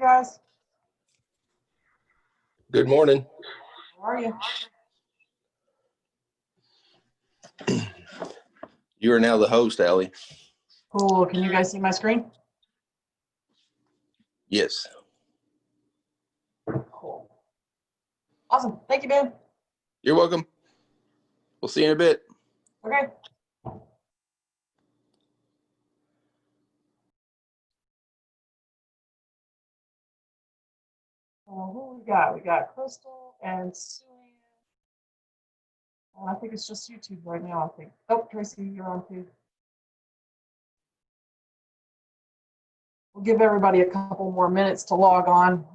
guys. Good morning. How are you? You are now the host, Allie. Cool. Can you guys see my screen? Yes. Cool. Awesome. Thank you, Ben. You're welcome. We'll see you in a bit. Okay. Who we got? We got Crystal and Sue. I think it's just YouTube right now, I think. Oh, Tracy, you're on too. We'll give everybody a couple more minutes to log on.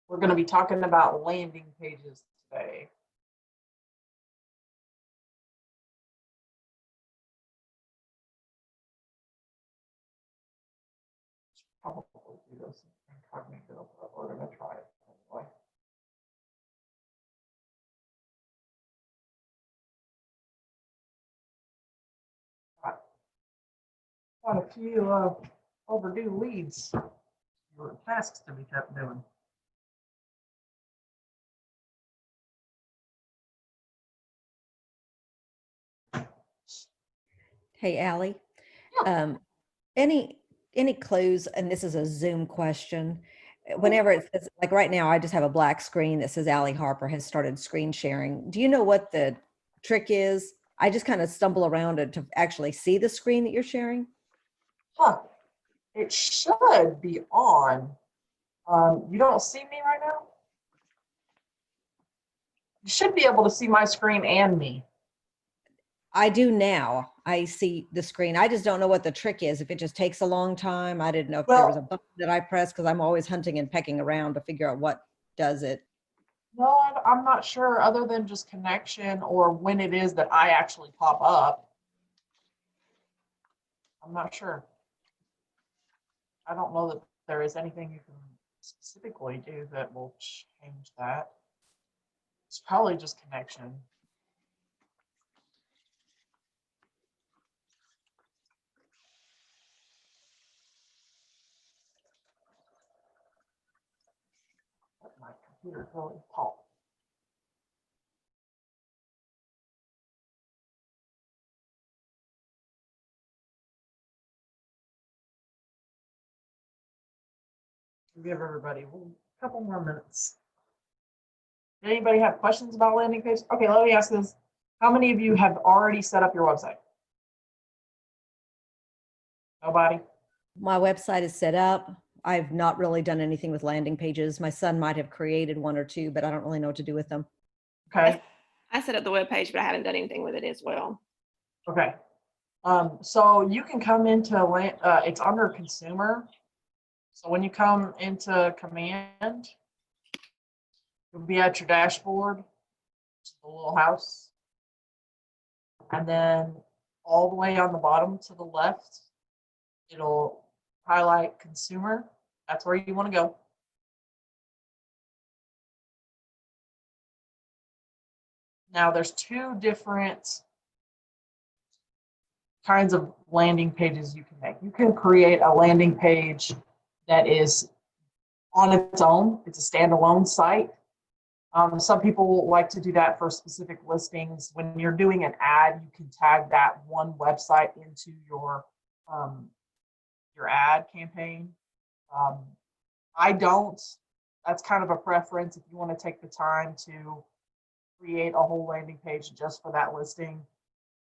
We're going to be talking about landing pages today. Probably do this incognito, but we're going to try it anyway. Got a few overdue leads or tasks to be kept doing. Hey, Allie, any clues, and this is a Zoom question, whenever it says, like right now, I just have a black screen that says Allie Harper has started screen sharing. Do you know what the trick is? I just kind of stumble around it to actually see the screen that you're sharing. Huh. It should be on. You don't see me right now? You should be able to see my screen and me. I do now. I see the screen. I just don't know what the trick is. If it just takes a long time, I didn't know if there was a button that I press because I'm always hunting and pecking around to figure out what does it. No, I'm not sure other than just connection or when it is that I actually pop up. I'm not sure. I don't know that there is anything you can specifically do that will change that. It's probably just connection. My computer's really hot. Give everybody a couple more minutes. Did anybody have questions about landing page? Okay, let me ask this. How many of you have already set up your website? Nobody? My website is set up. I've not really done anything with landing pages. My son might have created one or two, but I don't really know what to do with them. Okay. I set up the web page, but I haven't done anything with it as well. Okay. So you can come into it's under consumer. So when you come into command, you'll be at your dashboard, the little house. And then all the way on the bottom to the left, it'll highlight consumer. That's where you want to go. Now there's two different kinds of landing pages you can make. You can create a landing page that is on its own. It's a standalone site. Some people like to do that for specific listings. When you're doing an ad, you can tag that one website into your ad campaign. I don't. That's kind of a preference if you want to take the time to create a whole landing page just for that listing.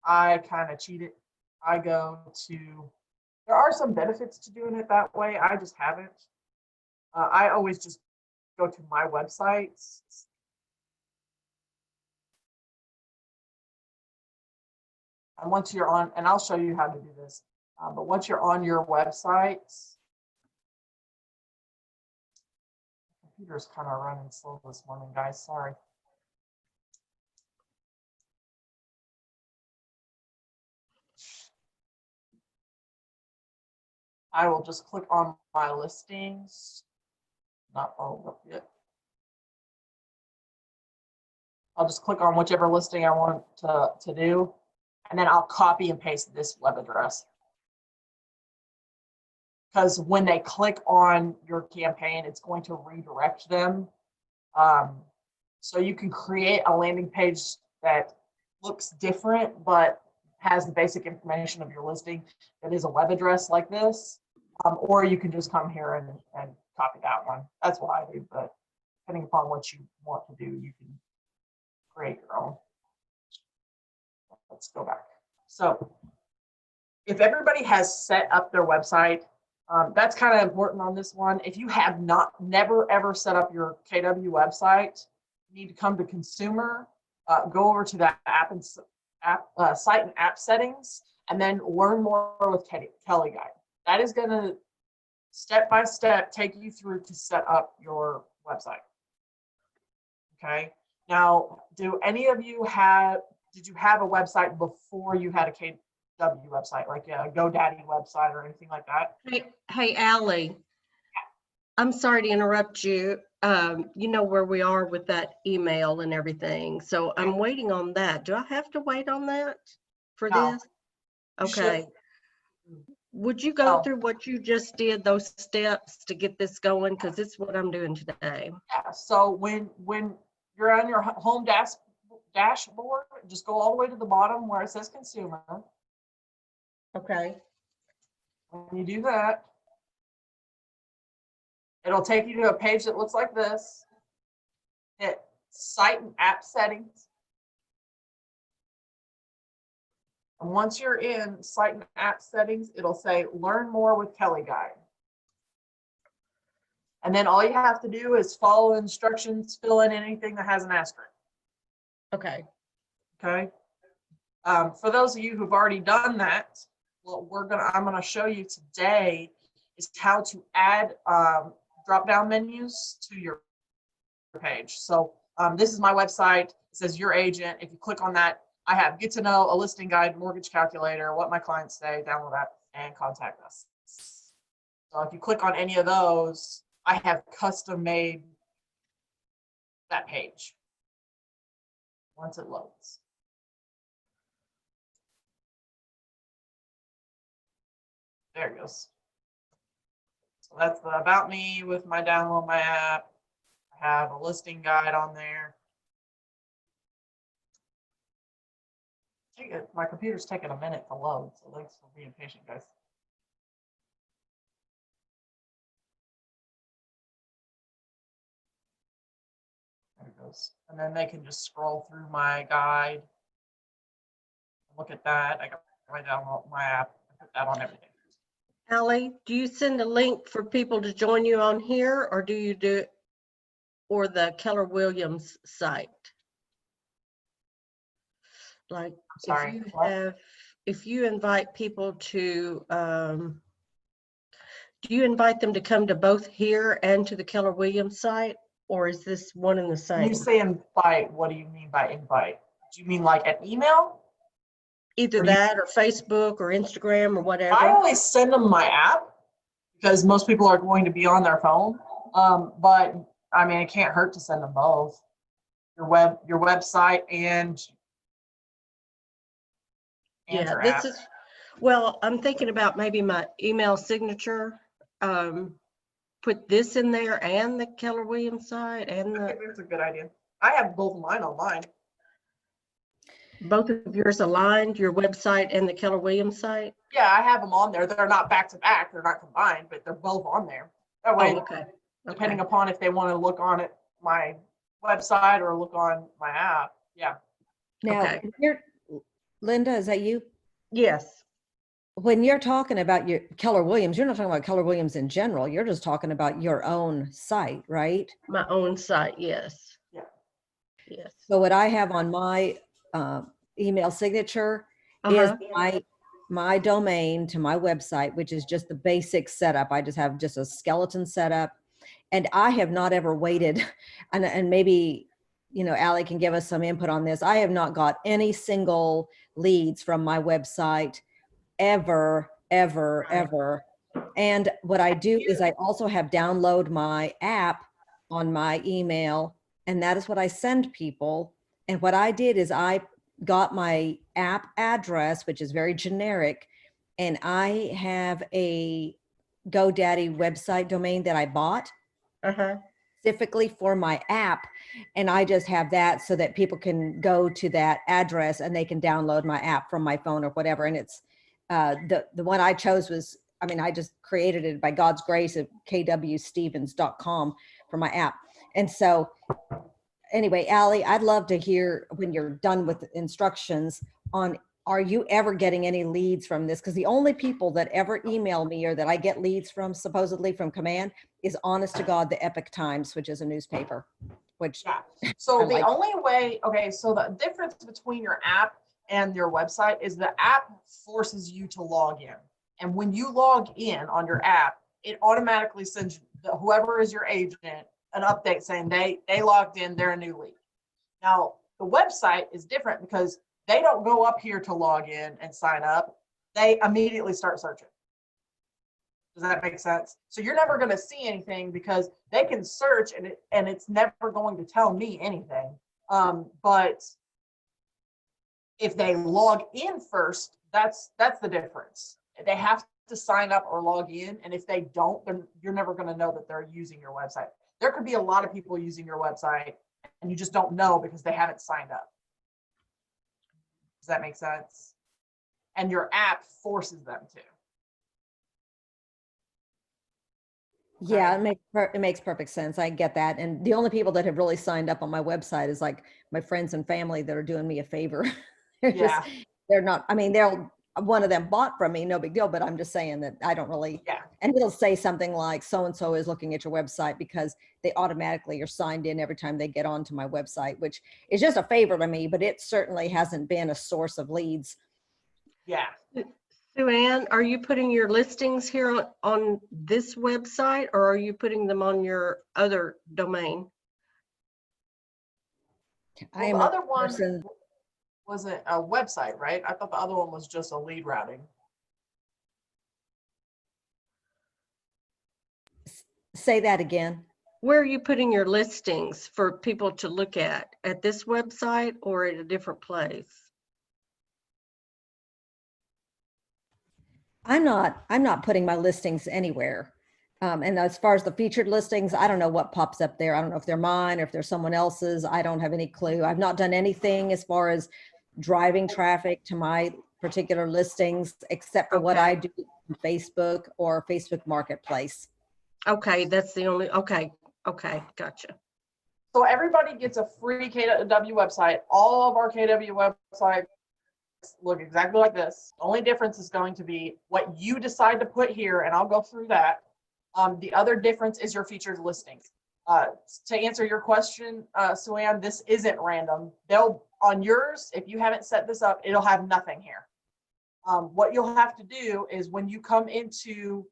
I kind of cheat it. I go to, there are some benefits to doing it that way. I just haven't. I always just go to my websites. And once you're on, and I'll show you how to do this, but once you're on your websites, the computer's kind of running slow this morning, guys, sorry. I will just click on my listings, not followed up yet. I'll just click on whichever listing I want to do. and then I'll copy and paste this web address. Because when they click on your campaign, it's going to redirect them. So you can create a landing page that looks different, but has the basic information of your listing that is a web address like this. Or you can just come here and copy that one. That's what I do, but depending upon what you want to do, you can create your own. Let's go back. So if everybody has set up their website, that's kind of important on this one. If you have never ever set up your KW website, you need to come to consumer, go over to that site and app settings, and then learn more with Kelly Guide. That is going to step by step take you through to set up your website. Okay. Now, do any of you did you have a website before you had a KW website, like a GoDaddy website or anything like that? Hey, Allie, I'm sorry to interrupt you. You know where we are with that email and everything. So I'm waiting on that. Do I have to wait on that for No. this? You Okay. should. Would you go No. through what you just did, those steps to get this going? Because it's what I'm doing today. Yeah. So when you're on your home dashboard, just go all the way to the bottom where it says consumer. Okay. When you do that, it'll take you to a page that looks like this. Hit site and app settings. And once you're in site and app settings, it'll say learn more with Kelly Guide. And then all you have to do is follow instructions, fill in anything that has an asterisk. Okay. Okay. For those of you who've already done that, what I'm gonna show you today is how to add drop-down menus to your page. So this is my website. It says your agent. If you click on that, I have get to know, a listing guide, mortgage calculator, what my clients say, download that, and contact us. So if you click on any of those, I have custom made that page once it loads. There it goes. So that's the about me with my download my app. I have a listing guide on there. My computer's taking a minute to load, so thanks for being patient, guys. There it goes. And then they can just scroll through my guide. Look at that. I got my download my app. I put that on everything. Allie, do you send a link for people to join you on here, or do you do it or the Keller Williams site? Like Sorry, what? if you invite people to, do you invite them to come to both here and to the Keller Williams site, or is this one and the When you same? say invite, what do you mean by invite? Do you mean like an email? Either Or that or Facebook or Instagram or I whatever. always send them my app because most people are going to be on their phone. But I mean, it can't hurt to send them both. Your website and Yeah, your this app. is, well, I'm thinking about maybe my email signature. Put this in there and the Keller Williams site and I think that's a good idea. I have both of mine on mine. both of yours aligned, your website and the Keller Williams site? Yeah, I have them on there. They're not back to back. They're not combined, but they're both on there. That way, Oh, okay. depending upon if they want to look on it, my website or look on my app. Yeah. Now, Okay. Linda, is that you? Yes. When you're talking about your Keller Williams, you're not talking about Keller Williams in general. You're just talking about your own site, right? My own site, yes. Yeah. Yes. So what I have on my email signature is my domain to my website, which is just the basic setup. I just have just a skeleton setup, and I have not ever waited, and maybe, you know, Allie can give us some input on this. I have not got any single leads from my website ever. And what I do is I also have download my app on my email, and that is what I send people. And what I did is I got my app address, which is very generic, and I have a GoDaddy website domain that I bought Uh-huh. specifically for my app. And I just have that so that people can go to that address and they can download my app from my phone or whatever. And it's the one I chose was, I mean, I just created it by God's grace at kwstevens.com for my app. And so anyway, Allie, I'd love to hear when you're done with the instructions on, are you ever getting any leads from this? Because the only people that ever email me or that I get leads from, supposedly from Command, is honest to God, the Epic Times, which is a newspaper, which Yeah. So I the like. only way, okay, so the difference between your app and your website is the app forces you to log in. And when you log in on your app, it automatically sends whoever is your agent an update saying they logged in, they're a new lead. Now, the website is different because they don't go up here to log in and sign up. They immediately start searching. Does that make sense? So you're never going to see anything because they can search and it's never going to tell me anything. But if they log in first, that's the difference. They have to sign up or log in, and if they don't, then you're never going to know that they're using your website. There could be a lot of people using your website, and you just don't know because they haven't signed up. Does that make sense? And your app forces them to. Yeah, it makes perfect sense. I get that. And the only people that have really signed up on my website is like my friends and family that are doing me a favor. They're Yeah. just, they're not, I mean, one of them bought from me, no big deal, but I'm just saying that I don't really, Yeah. and it'll say something like so-and-so is looking at your website because they automatically are signed in every time they get onto my website, which is just a favor to me, but it certainly hasn't been a source of leads. Yeah. Sue Ann, are you putting your listings here on this website, or are you putting them on your other domain? I Well, am the a other one person, wasn't a website, right? I thought the other one was just a lead routing. say that again. Where are you putting your listings for people to look at this website or at a different place? I'm not putting my listings anywhere. And as far as the featured listings, I don't know what pops up there. I don't know if they're mine or if they're someone else's. I don't have any clue. I've not done anything as far as driving traffic to my particular listings, except for what Okay. I do on Facebook or Facebook Marketplace. Okay, that's the only, okay, gotcha. So everybody gets a free KW website. All of our KW websites look exactly like this. The only difference is going to be what you decide to put here, and I'll go through that. The other difference is your featured listings. To answer your question, Sue Ann, this isn't random. They'll, on yours, if you haven't set this up, it'll have nothing here. What you'll have to do is when you come into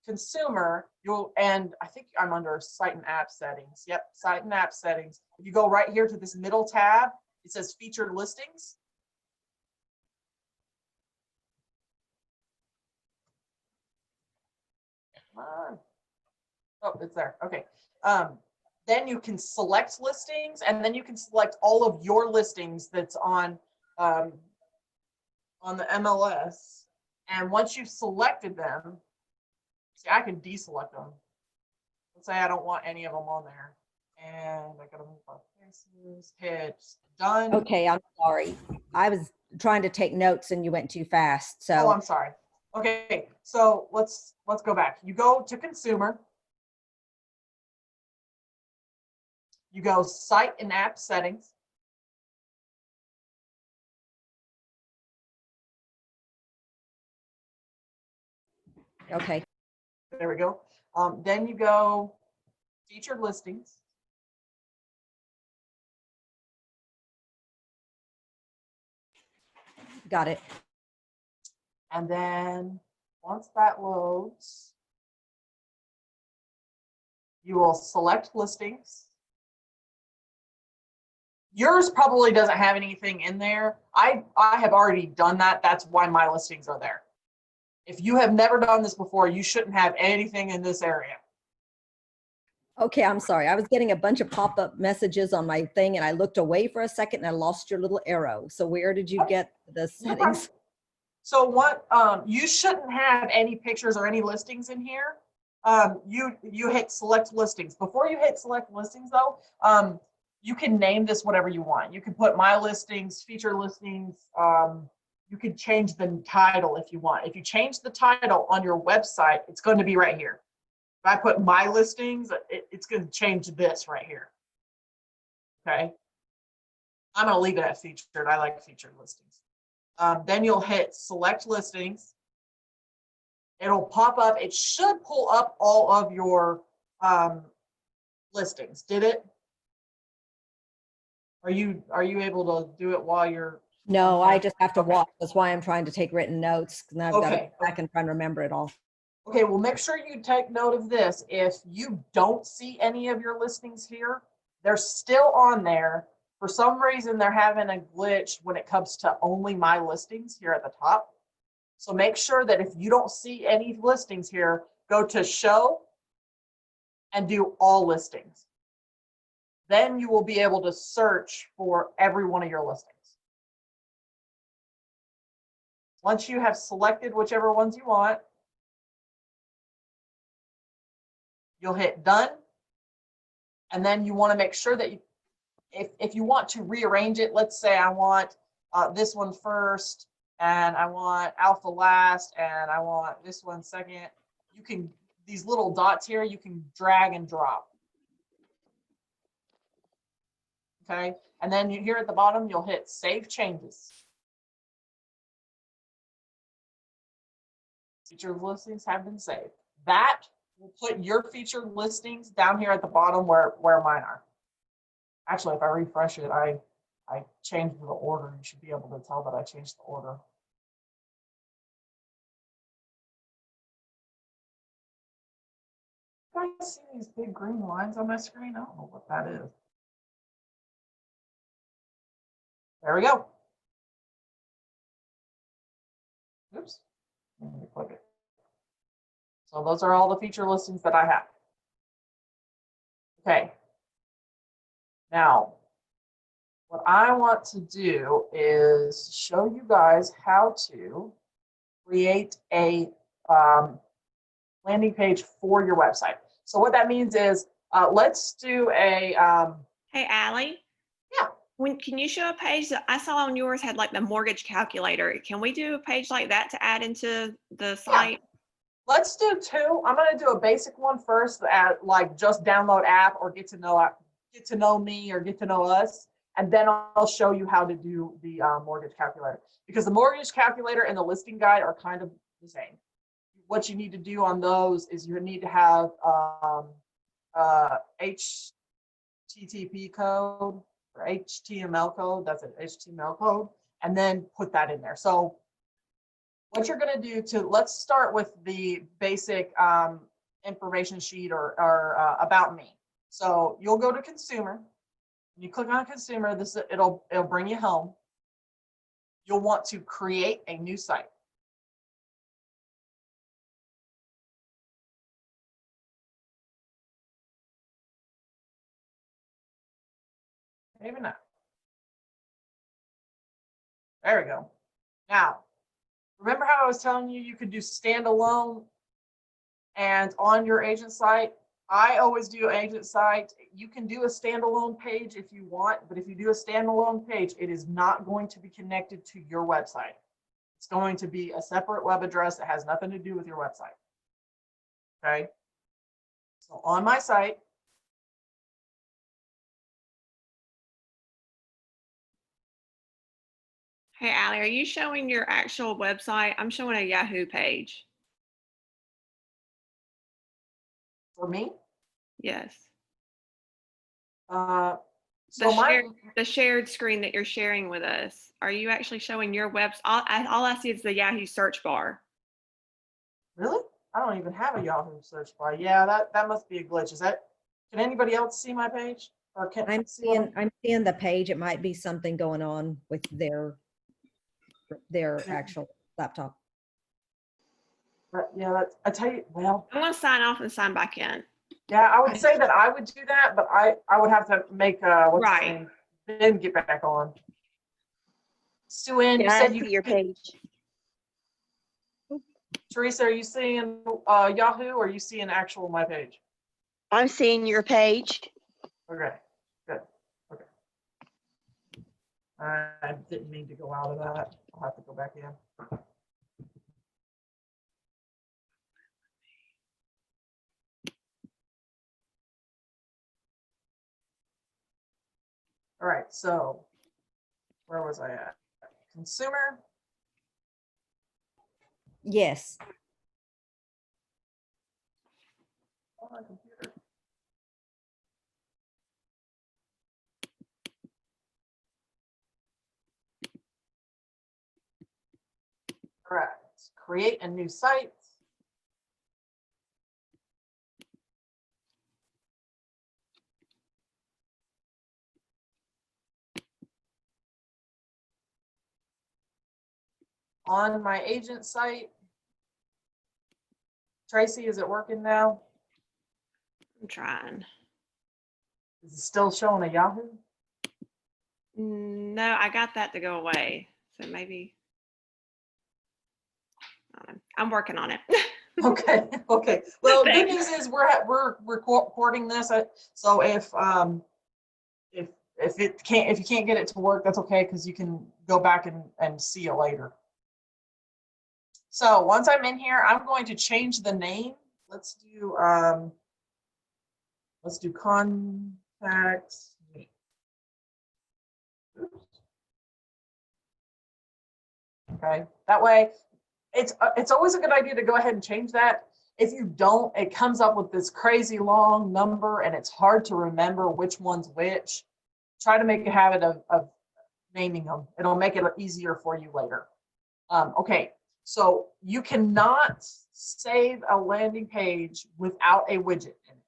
consumer, and I think I'm under site and app settings. Yep, site and app settings. If you go right here to this middle tab, it says featured listings. Come on. Oh, it's there. Okay. Then you can select listings, and then you can select all of your listings that's on the MLS. And once you've selected them, see, I can deselect them. Let's say I don't want any of them on there. And I gotta move my places, hit done. Okay, I'm sorry. I was trying to take notes and you went too fast. Oh, So I'm sorry. Okay, so let's go back. You go to consumer. You go site and app settings. okay, There we go. Then you go featured listings. got it. And then once that loads, you will select listings. Yours probably doesn't have anything in there. I have already done that. That's why my listings are there. If you have never done this before, you shouldn't have anything in this area. Okay, I'm sorry. I was getting a bunch of pop-up messages on my thing and I looked away for a second and I lost your little arrow. So where did you get the No problem. settings? So what, you shouldn't have any pictures or any listings in here. You hit select listings. Before you hit select listings though, you can name this whatever you want. You can put my listings, feature listings. You can change the title if you want. If you change the title on your website, it's going to be right here. If I put my listings, it's going to change this right here. Okay. I'm going to leave it at featured. I like featured listings. Then you'll hit select listings. It'll pop up. It should pull up all of your listings. Did it? Are you able to do it while you're? No, I just have to Okay. watch. That's why I'm trying to take written notes. And I've got to Okay. go back and try and remember it all. Okay, well, make sure you take note of this. If you don't see any of your listings here, they're still on there. For some reason, they're having a glitch when it comes to only my listings here at the top. So make sure that if you don't see any listings here, go to show and do all listings. Then you will be able to search for every one of your listings. Once you have selected whichever ones you want, you'll hit done. And then you want to make sure that if you want to rearrange it, let's say I want this one first, and I want alpha last, and I want this one second. You can, these little dots here, you can drag and drop. Okay, and then here at the bottom, you'll hit save changes. Featured listings have been saved. That will put your featured listings down here at the bottom where mine are. Actually, if I refresh it, I changed the order. You should be able to tell that I changed the order. You guys see these big green lines on my screen? I don't know what that is. There we go. Oops. Let me click it. So those are all the feature listings that I have. Okay. Now, what I want to do is show you guys how to create a landing page for your website. So what that means is, let's do a. Hey, Allie. Yeah. Can you show a page that I saw on yours had like the mortgage calculator? Can we do a page like that to add into the site? Let's do two. I'm going to do a basic one first, at like just download app or get to know me or get to know us, and then I'll show you how to do the mortgage calculator, because the mortgage calculator and the listing guide are kind of the same. What you need to do on those is you need to have HTTP code or HTML code. That's an HTML code, and then put that in there. So what you're going to do let's start with the basic information sheet or about me. So you'll go to consumer. You click on consumer. It'll bring you home. You'll want to create a new site. Maybe not. There we go. Now, remember how I was telling you you could do standalone and on your agent site? I always do agent site. You can do a standalone page if you want, but if you do a standalone page, it is not going to be connected to your website. It's going to be a separate web address that has nothing to do with your website. Okay. So on my site, Hey, Allie, are you showing your actual website? I'm showing a Yahoo page. for me, Yes. so The shared screen that you're sharing with us. Are you actually showing your website? All I see is the Yahoo search bar. really? I don't even have a Yahoo search bar. Yeah, that must be a glitch. Can anybody else see my page? Or can I'm seeing the page. It might be something going on with their actual laptop. yeah, I tell you, well, I'm going to sign off and sign back in. Yeah, I would say that I would do that, but I would have to make, what's his Right. name? Then get back on. Sue Ann, you Yeah, I said see you, your page. Teresa, are you seeing Yahoo or are you seeing actual my page? I'm seeing your page. Okay, good. Okay. I didn't mean to go out of that. I'll have to go back in. All right, so where was I at? Consumer. Yes. Oh, my computer. Correct. Create a new site. On my agent site. Tracy, is it working now? I'm trying. Is it still showing a Yahoo? No, I got that to go away. So maybe. I don't know. I'm working on it. Okay, okay. Well, good Thanks. news is we're recording this. So if you can't get it to work, that's okay, because you can go back and see it later. So once I'm in here, I'm going to change the name. Let's do contacts. Okay, that way it's always a good idea to go ahead and change that. If you don't, it comes up with this crazy long number and it's hard to remember which one's which. Try to make a habit of naming them. It'll make it easier for you later. Okay, so you cannot save a landing page without a widget in it.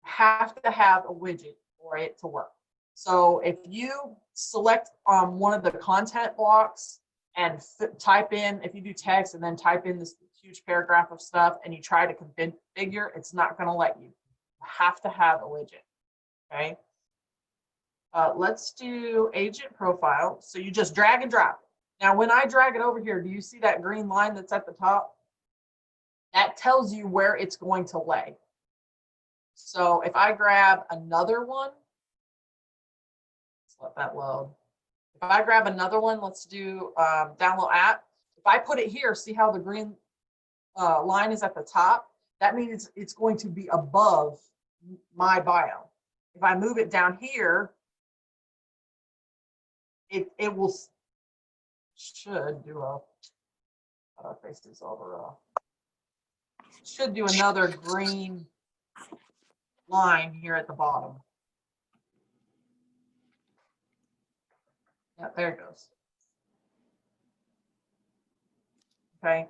You have to have a widget for it to work. So if you select one of the content blocks and type in, if you do text and then type in this huge paragraph of stuff and you try to configure, it's not going to let you. You have to have a widget. Okay. Let's do agent profile. So you just drag and drop. Now, when I drag it over here, do you see that green line that's at the top? That tells you where it's going to lay. So if I grab another one, let's let that load. If I grab another one, let's do download app. If I put it here, see how the green line is at the top? That means it's going to be above my bio. If I move it down here, it will should do a face this over. Should do another green line here at the bottom. Yeah, there it goes. Okay.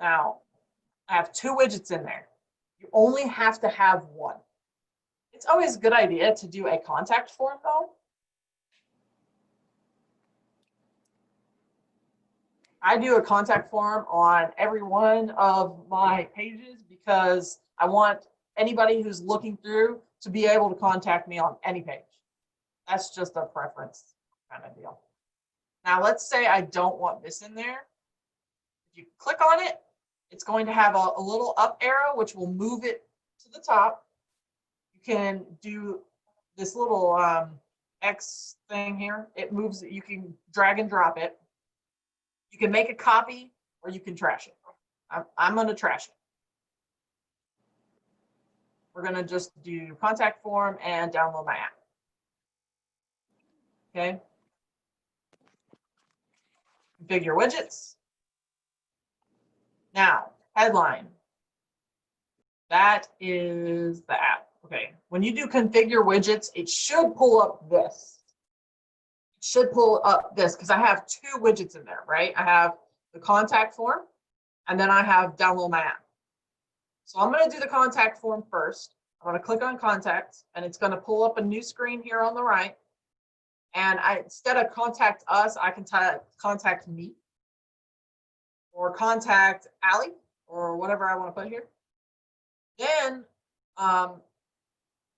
Now, I have two widgets in there. You only have to have one. It's always a good idea to do a contact form though. I do a contact form on every one of my pages because I want anybody who's looking through to be able to contact me on any page. That's just a preference kind of deal. Now, let's say I don't want this in there. If you click on it, it's going to have a little up arrow, which will move it to the top. You can do this little X thing here. It moves it. You can drag and drop it. You can make a copy or you can trash it. I'm going to trash it. We're going to just do contact form and download my app. Okay. Configure widgets. Now, headline. That is the app. Okay. When you do configure widgets, it should pull up this. It should pull up this because I have two widgets in there, right? I have the contact form and then I have download my app. So I'm going to do the contact form first. I'm going to click on contact and it's going to pull up a new screen here on the right. And instead of contact us, I can type contact me or contact Allie or whatever I want to put here. Then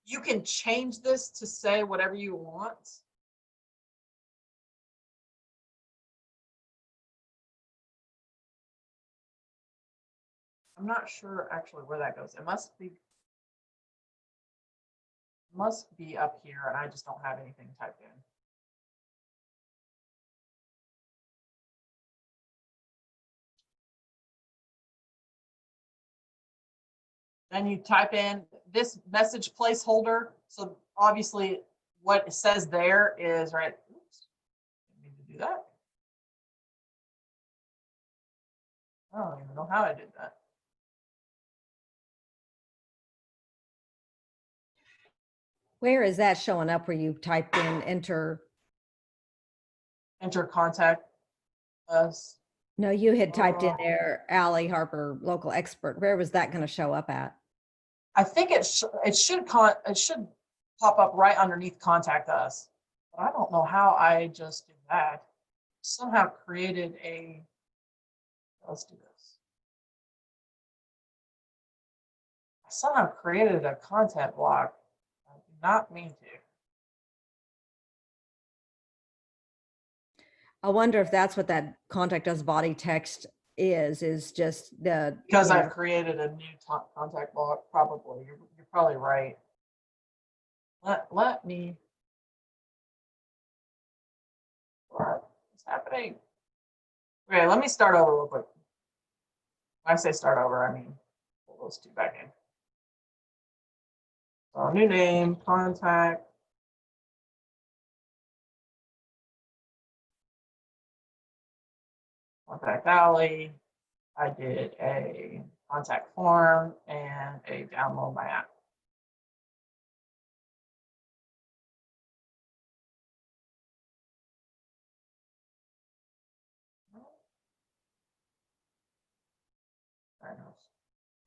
you can change this to say whatever you want. I'm not sure actually where that goes. It must be up here, and I just don't have anything typed in. Then you type in this message placeholder. So obviously what it says there is right. Oops, I need to do that. I don't even know how I did that. Where is that showing up where you typed in enter? Enter contact us. No, you had typed in there, Allie Harper, local expert. Where was that going to show up at? I think it should pop up right underneath contact us. But I don't know how I just did that. Somehow created a, let's do this. I somehow created a content block. I did not mean to. I wonder if that's what that contact us body text is just the. Because you know, I've created a new contact block, probably. You're probably right. Let me. What's happening? Okay, let me start over real quick. When I say start over, I mean pull those two back in. So new name, contact. Contact Allie. I did a contact form and a download my app.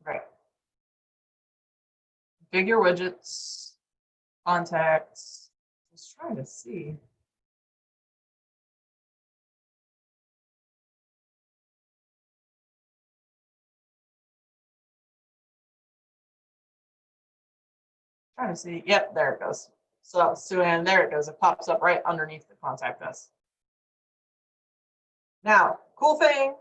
Right. Configure widgets, contacts. Just trying to see. Trying to see. Yep, there it goes. So Sue Ann, there it goes. It pops up right underneath the contact us. Now, cool thing.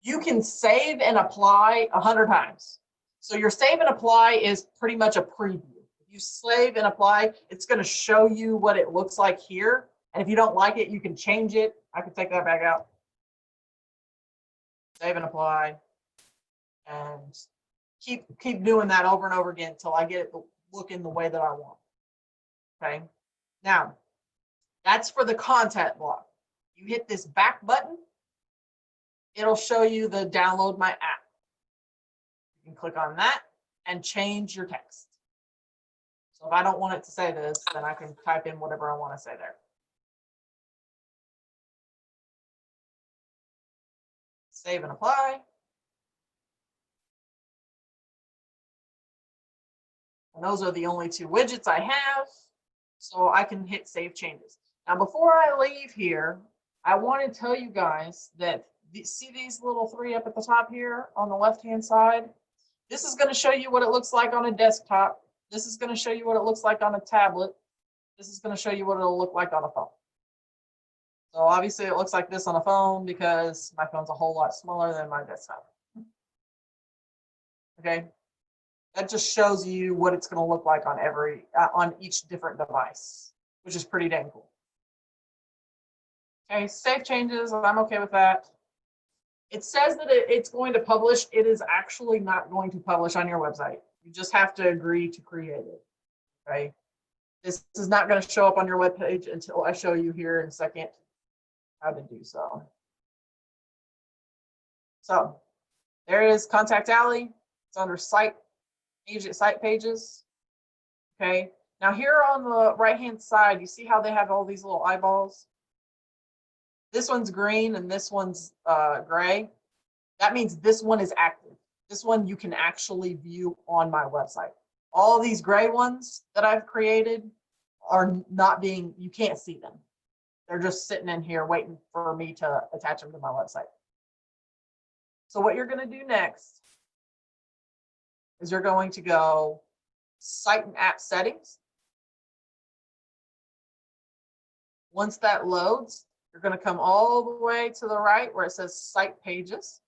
You can save and apply 100 times. So your save and apply is pretty much a preview. If you save and apply, it's going to show you what it looks like here. And if you don't like it, you can change it. I can take that back out. Save and apply. And keep doing that over and over again until I get it looking the way that I want. Okay. Now, that's for the content block. You hit this back button, it'll show you the download my app. You can click on that and change your text. So if I don't want it to say this, then I can type in whatever I want to say there. Save and apply. And those are the only two widgets I have. So I can hit save changes. Now, before I leave here, I want to tell you guys that see these little three up at the top here on the left-hand side? This is going to show you what it looks like on a desktop. This is going to show you what it looks like on a tablet. This is going to show you what it'll look like on a phone. So obviously it looks like this on a phone because my phone's a whole lot smaller than my desktop. Okay. That just shows you what it's going to look like on on each different device, which is pretty dang cool. Okay, save changes. I'm okay with that. It says that it's going to publish. It is actually not going to publish on your website. You just have to agree to create it. Okay. This is not going to show up on your web page until I show you here in a second how to do so. So there is Contact Allie. It's under site pages. Okay. Now here on the right-hand side, you see how they have all these little eyeballs? This one's green and this one's gray. That means this one is active. This one you can actually view on my website. All these gray ones that I've created are not being, you can't see them. They're just sitting in here waiting for me to attach them to my website. So what you're going to do next is you're going to go Site and App Settings. Once that loads, you're going to come all the way to the right where it says Site Pages.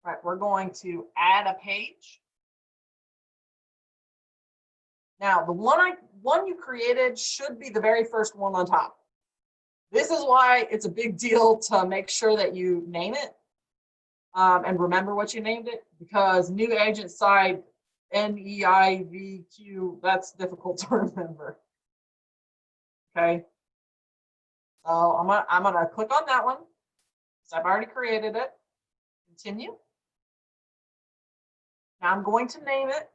Right, we're going to add a page. Now, the one you created should be the very first one on top. This is why it's a big deal to make sure that you name it and remember what you named it, because new agent site, NEIVQ, that's difficult to remember. Okay. So I'm gonna click on that one because I've already created it. Continue. Now I'm going to name it.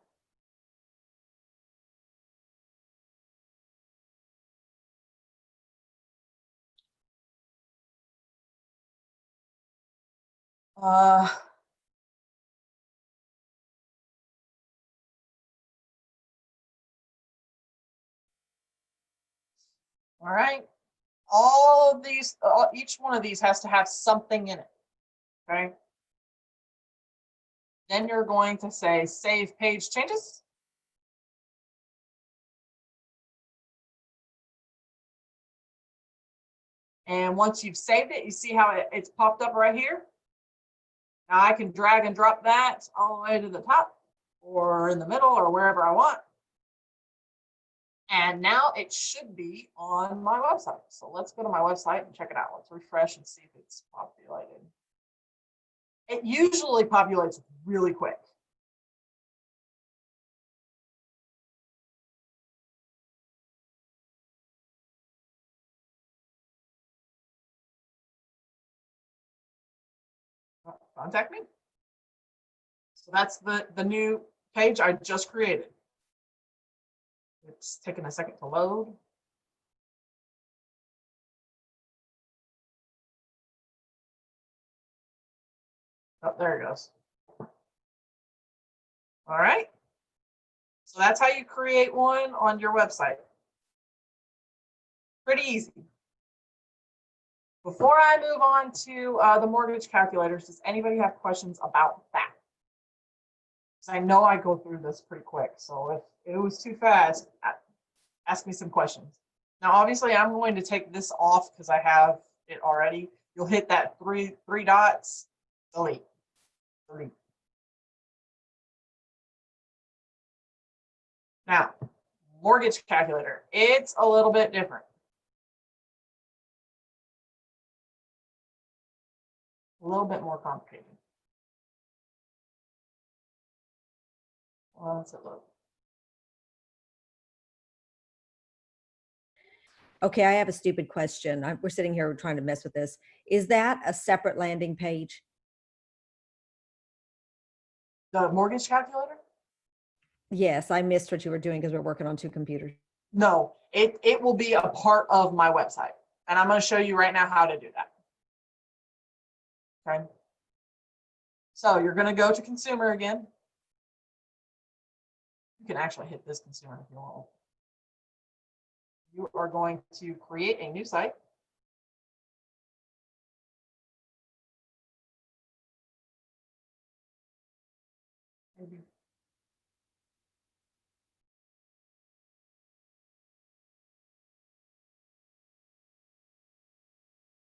Uh, all right. All of these, each one of these has to have something in it. Okay. Then you're going to say save page changes. And once you've saved it, you see how it's popped up right here. Now I can drag and drop that all the way to the top or in the middle or wherever I want. And now it should be on my website. So let's go to my website and check it out. Let's refresh and see if it's populated. It usually populates really quick. Contact me. So that's the new page I just created. It's taking a second to load. Oh, there it goes. All right. So that's how you create one on your website. Pretty easy. Before I move on to the mortgage calculators, does anybody have questions about that? Because I know I go through this pretty quick. So if it was too fast, ask me some questions. Now, obviously, I'm going to take this off because I have it already. You'll hit that three dots, delete. Now, mortgage calculator, it's a little bit different. A little bit more complicated. Let's look. Okay, I have a stupid question. We're sitting here trying to mess with this. Is that a separate landing page? The mortgage calculator? Yes, I missed what you were doing because we're working on two computers. No, it will be a part of my website. And I'm going to show you right now how to do that. Okay. So you're going to go to consumer again. You can actually hit this consumer if you want. You are going to create a new site. Maybe.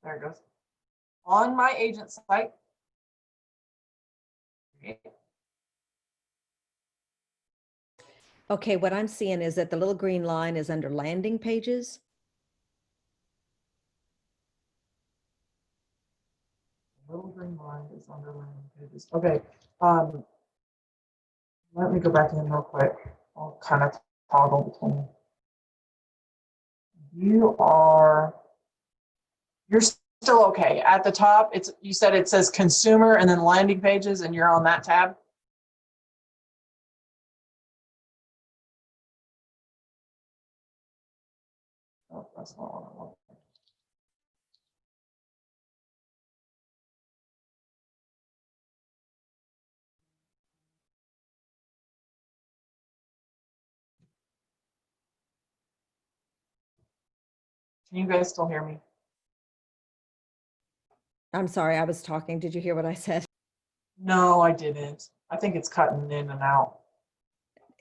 There it goes. On my agent site. Okay, what I'm seeing is that the little green line is under landing pages. Little green line is under landing pages. Okay. Let me go back in real quick. I'll kind of toggle between. You're still okay. At the top, you said it says consumer and then landing pages, and you're on that tab. Oh, that's not what I want. Can you guys still hear me? I'm sorry, I was talking. Did you hear what I said? No, I didn't. I think it's cutting in and out.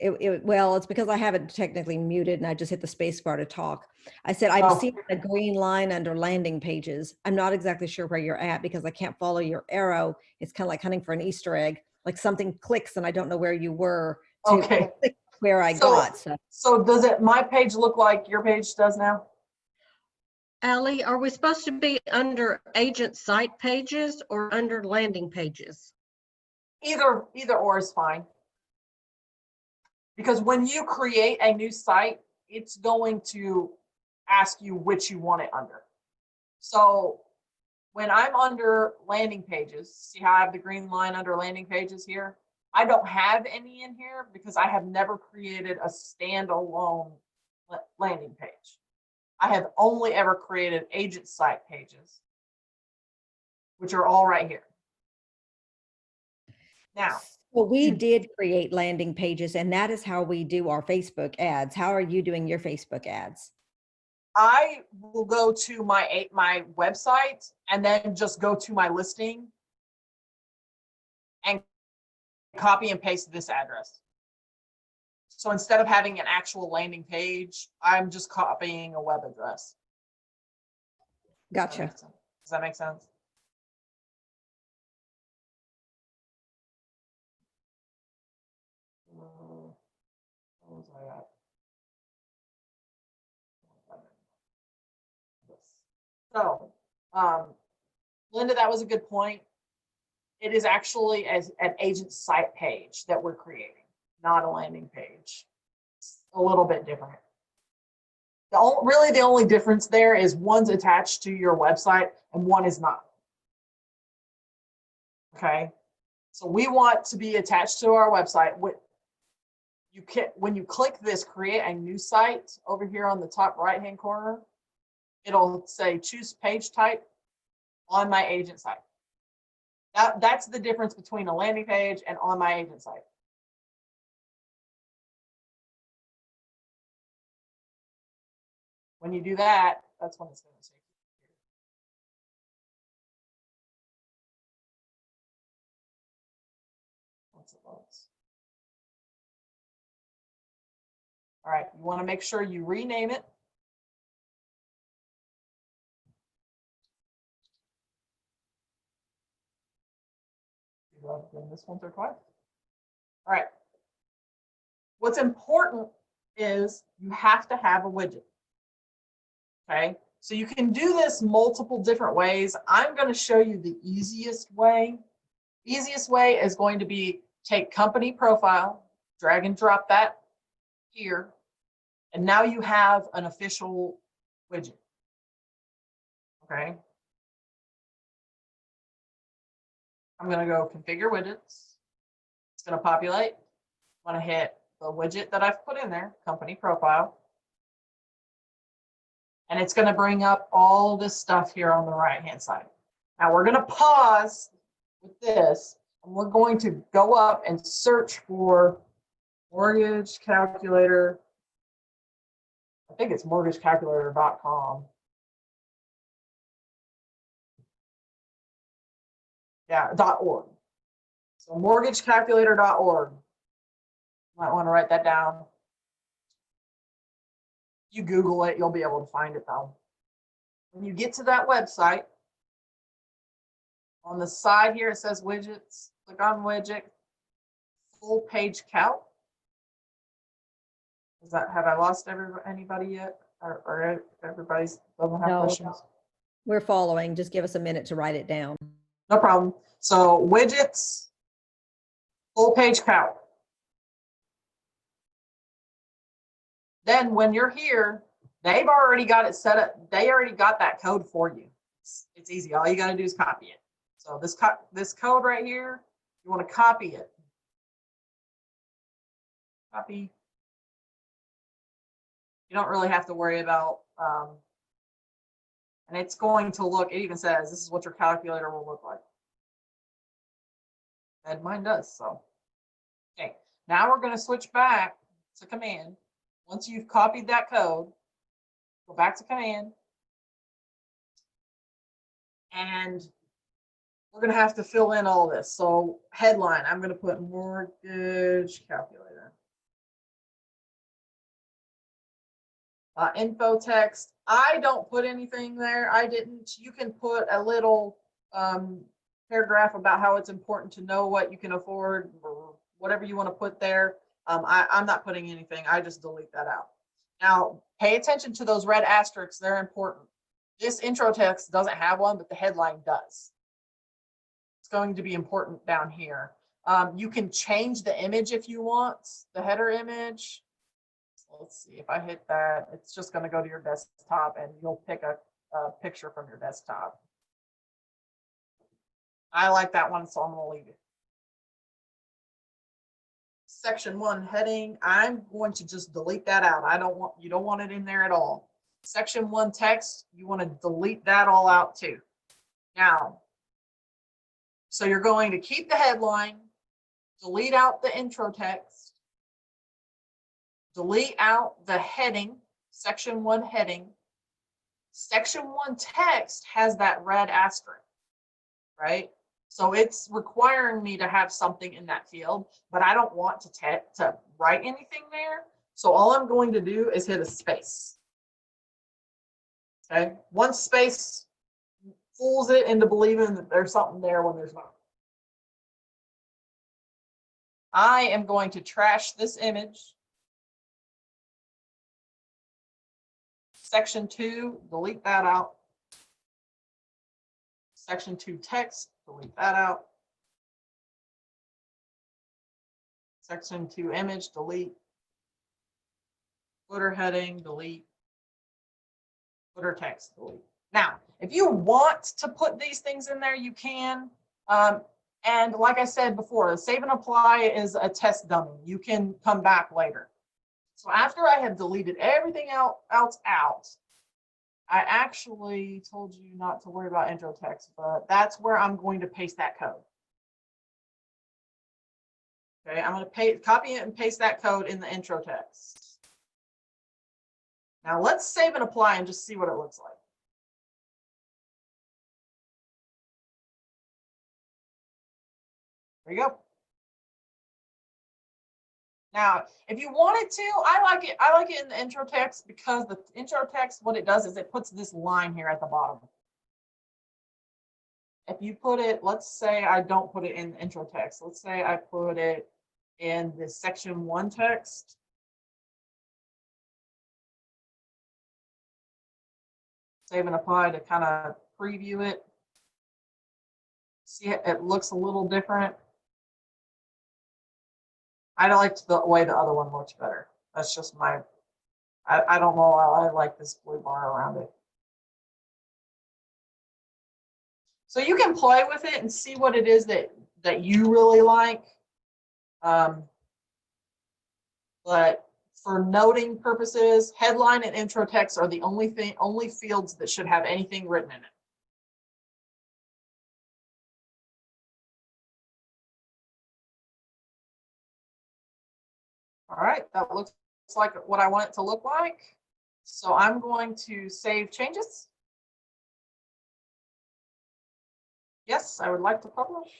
Well, it's because I haven't technically muted and I just hit the space bar to talk. I said, I'm Oh. seeing a green line under landing pages. I'm not exactly sure where you're at because I can't follow your arrow. It's kind of like hunting for an Easter egg, like something clicks and I don't know where you were to Okay. click where I So- got. So So does it, my page look like your page does now? Ally, are we supposed to be under agent site pages or under landing pages? Either or is fine. Because when you create a new site, it's going to ask you which you want it under. So when I'm under landing pages, see how I have the green line under landing pages here? I don't have any in here because I have never created a standalone landing page. I have only ever created agent site pages, which are all right here. Now, well, we did create landing pages and that is how we do our Facebook ads. How are you doing your Facebook ads? I will go to my website and then just go to my listing and copy and paste this address. So instead of having an actual landing page, I'm just copying a web address. Gotcha. Does that make sense? Where was I at? So, Linda, that was a good point. It is actually as an agent site page that we're creating, not a landing page. It's a little bit different. Really, the only difference there is one's attached to your website and one is not. Okay, so we want to be attached to our website. When you click this, create a new site over here on the top right-hand corner, it'll say choose page type on my agent site. That's the difference between a landing page and on my agent site. When you do that, that's when it's going to say. Once it loads. All right, you want to make sure you rename it. I've done this once or twice. All right. What's important is you have to have a widget. Okay, so you can do this multiple different ways. I'm going to show you the easiest way. Easiest way is going to be take company profile, drag and drop that here, and now you have an official widget. Okay. I'm going to go configure widgets. It's going to populate. I'm going to hit the widget that I've put in there, company profile. And it's going to bring up all this stuff here on the right-hand side. Now we're going to pause with this, and we're going to go up and search for mortgage calculator. I think it's mortgagecalculator.com. Yeah, .org. So mortgagecalculator.org. Might want to write that down. You Google it, you'll be able to find it though. When you get to that website, on the side here, it says widgets. Click on widget, full page calc. Have I lost anybody yet? Or everybody's doesn't have No. questions? We're following. Just give us a minute to write it down. No problem. So widgets, full page calc. Then when you're here, they've already got it set up. They already got that code for you. It's easy. All you got to do is copy it. So this code right here, you want to copy it. Copy. You don't really have to worry about, and it's going to look, it even says, this is what your calculator will look like. And mine does, so. Okay, now we're going to switch back to command. Once you've copied that code, go back to command, And we're gonna have to fill in all this. So headline, I'm gonna put mortgage calculator. Info text, I don't put anything there. I didn't. You can put a little paragraph about how it's important to know what you can afford or whatever you want to put there. I'm not putting anything. I just delete that out. Now, pay attention to those red asterisks. They're important. This intro text doesn't have one, but the headline does. It's going to be important down here. You can change the image if you want, the header image. So let's see, if I hit that, it's just going to go to your desktop and you'll pick a picture from your desktop. I like that one, so I'm going to leave it. Section 1 heading, I'm going to just delete that out. You don't want it in there at all. Section 1 text, you want to delete that all out too. Now, so you're going to keep the headline, delete out the intro text, delete out the heading, section 1 heading. Section 1 text has that red asterisk, right? So it's requiring me to have something in that field, but I don't want to write anything there. So all I'm going to do is hit a space. Okay, one space fools it into believing that there's something there when there's not. I am going to trash this image. Section 2, delete that out. Section 2 text, delete that out. Section 2 image, delete. Footer heading, delete. Footer text, delete. Now, if you want to put these things in there, you can. And like I said before, save and apply is a test dummy. You can come back later. So after I have deleted everything else out, I actually told you not to worry about intro text, but that's where I'm going to paste that code. Okay, I'm going to copy it and paste that code in the intro text. Now let's save and apply and just see what it looks like. There you go. Now, if you wanted to, I like it in the intro text because the intro text, what it does is it puts this line here at the bottom. If you put it, let's say I don't put it in the intro text. Let's say I put it in the section 1 text. Save and apply to kind of preview it. See, it looks a little different. I don't like the way the other one looks better. That's just my, I don't know, I like this blue bar around it. So you can play with it and see what it is that you really like. But for noting purposes, headline and intro text are the only fields that should have anything written in it. All right, that looks like what I want it to look like. So I'm going to save changes. Yes, I would like to publish.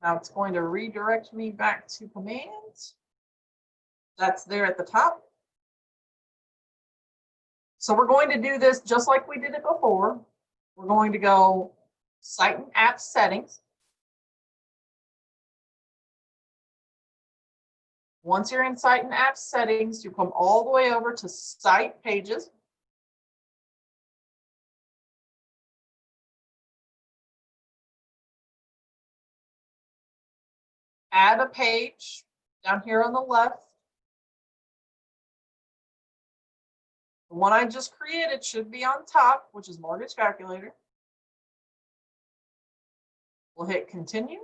Now it's going to redirect me back to commands. That's there at the top. So we're going to do this just like we did it before. We're going to go Site and App Settings. Once you're in Site and App Settings, you come all the way over to Site Pages. Add a page down here on the left. The one I just created should be on top, which is Mortgage Calculator. We'll hit Continue.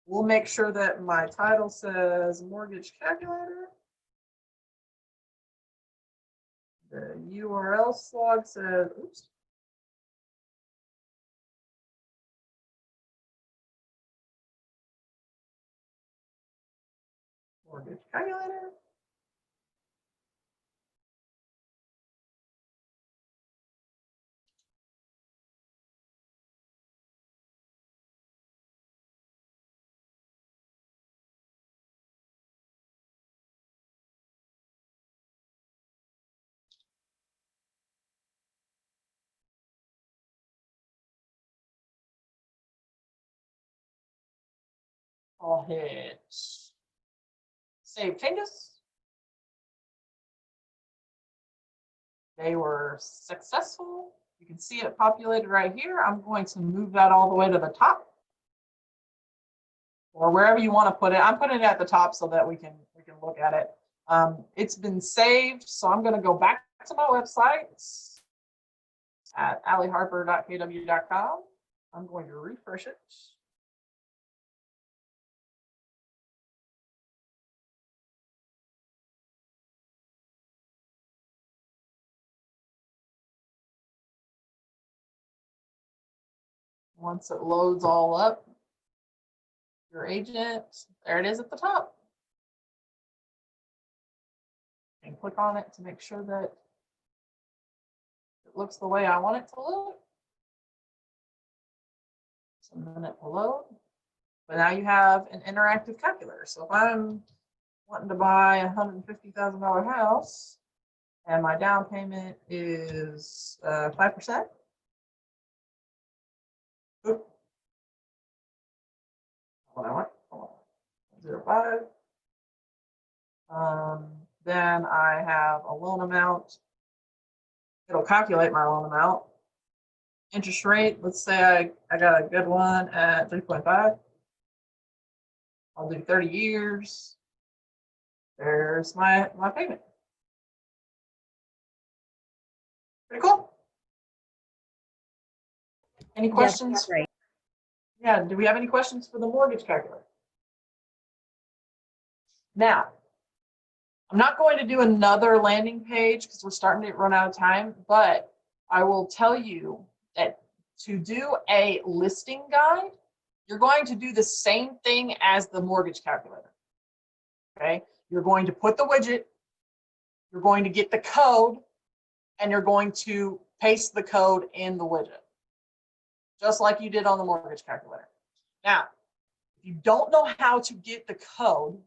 We'll make sure that my title says Mortgage Calculator. The URL slug says, oops. Mortgage Calculator. I'll hit save changes. They were successful. You can see it populated right here. I'm going to move that all the way to the top or wherever you want to put it. I'm putting it at the top so that we can look at it. It's been saved, so I'm going to go back to my website at allieharper.kw.com. I'm going to refresh it. Once it loads all up, your agent, there it is at the top. And click on it to make sure that it looks the way I want it to look. It's a minute to load. But now you have an interactive calculator. So if I'm wanting to buy a $150,000 house and my down payment is 5%. Oop. What I want, hold on, 0.5. Then I have a loan amount. It'll calculate my loan amount. Interest rate, let's say I got a good one at 3.5. I'll do 30 years. There's my payment. Pretty cool. Any Yes, questions? that's great. Yeah, do we have any questions for the mortgage calculator? Now, I'm not going to do another landing page because we're starting to run out of time, but I will tell you that to do a listing guide, you're going to do the same thing as the mortgage calculator. Okay, you're going to put the widget, you're going to get the code, and you're going to paste the code in the widget, just like you did on the mortgage calculator. Now, if you don't know how to get the code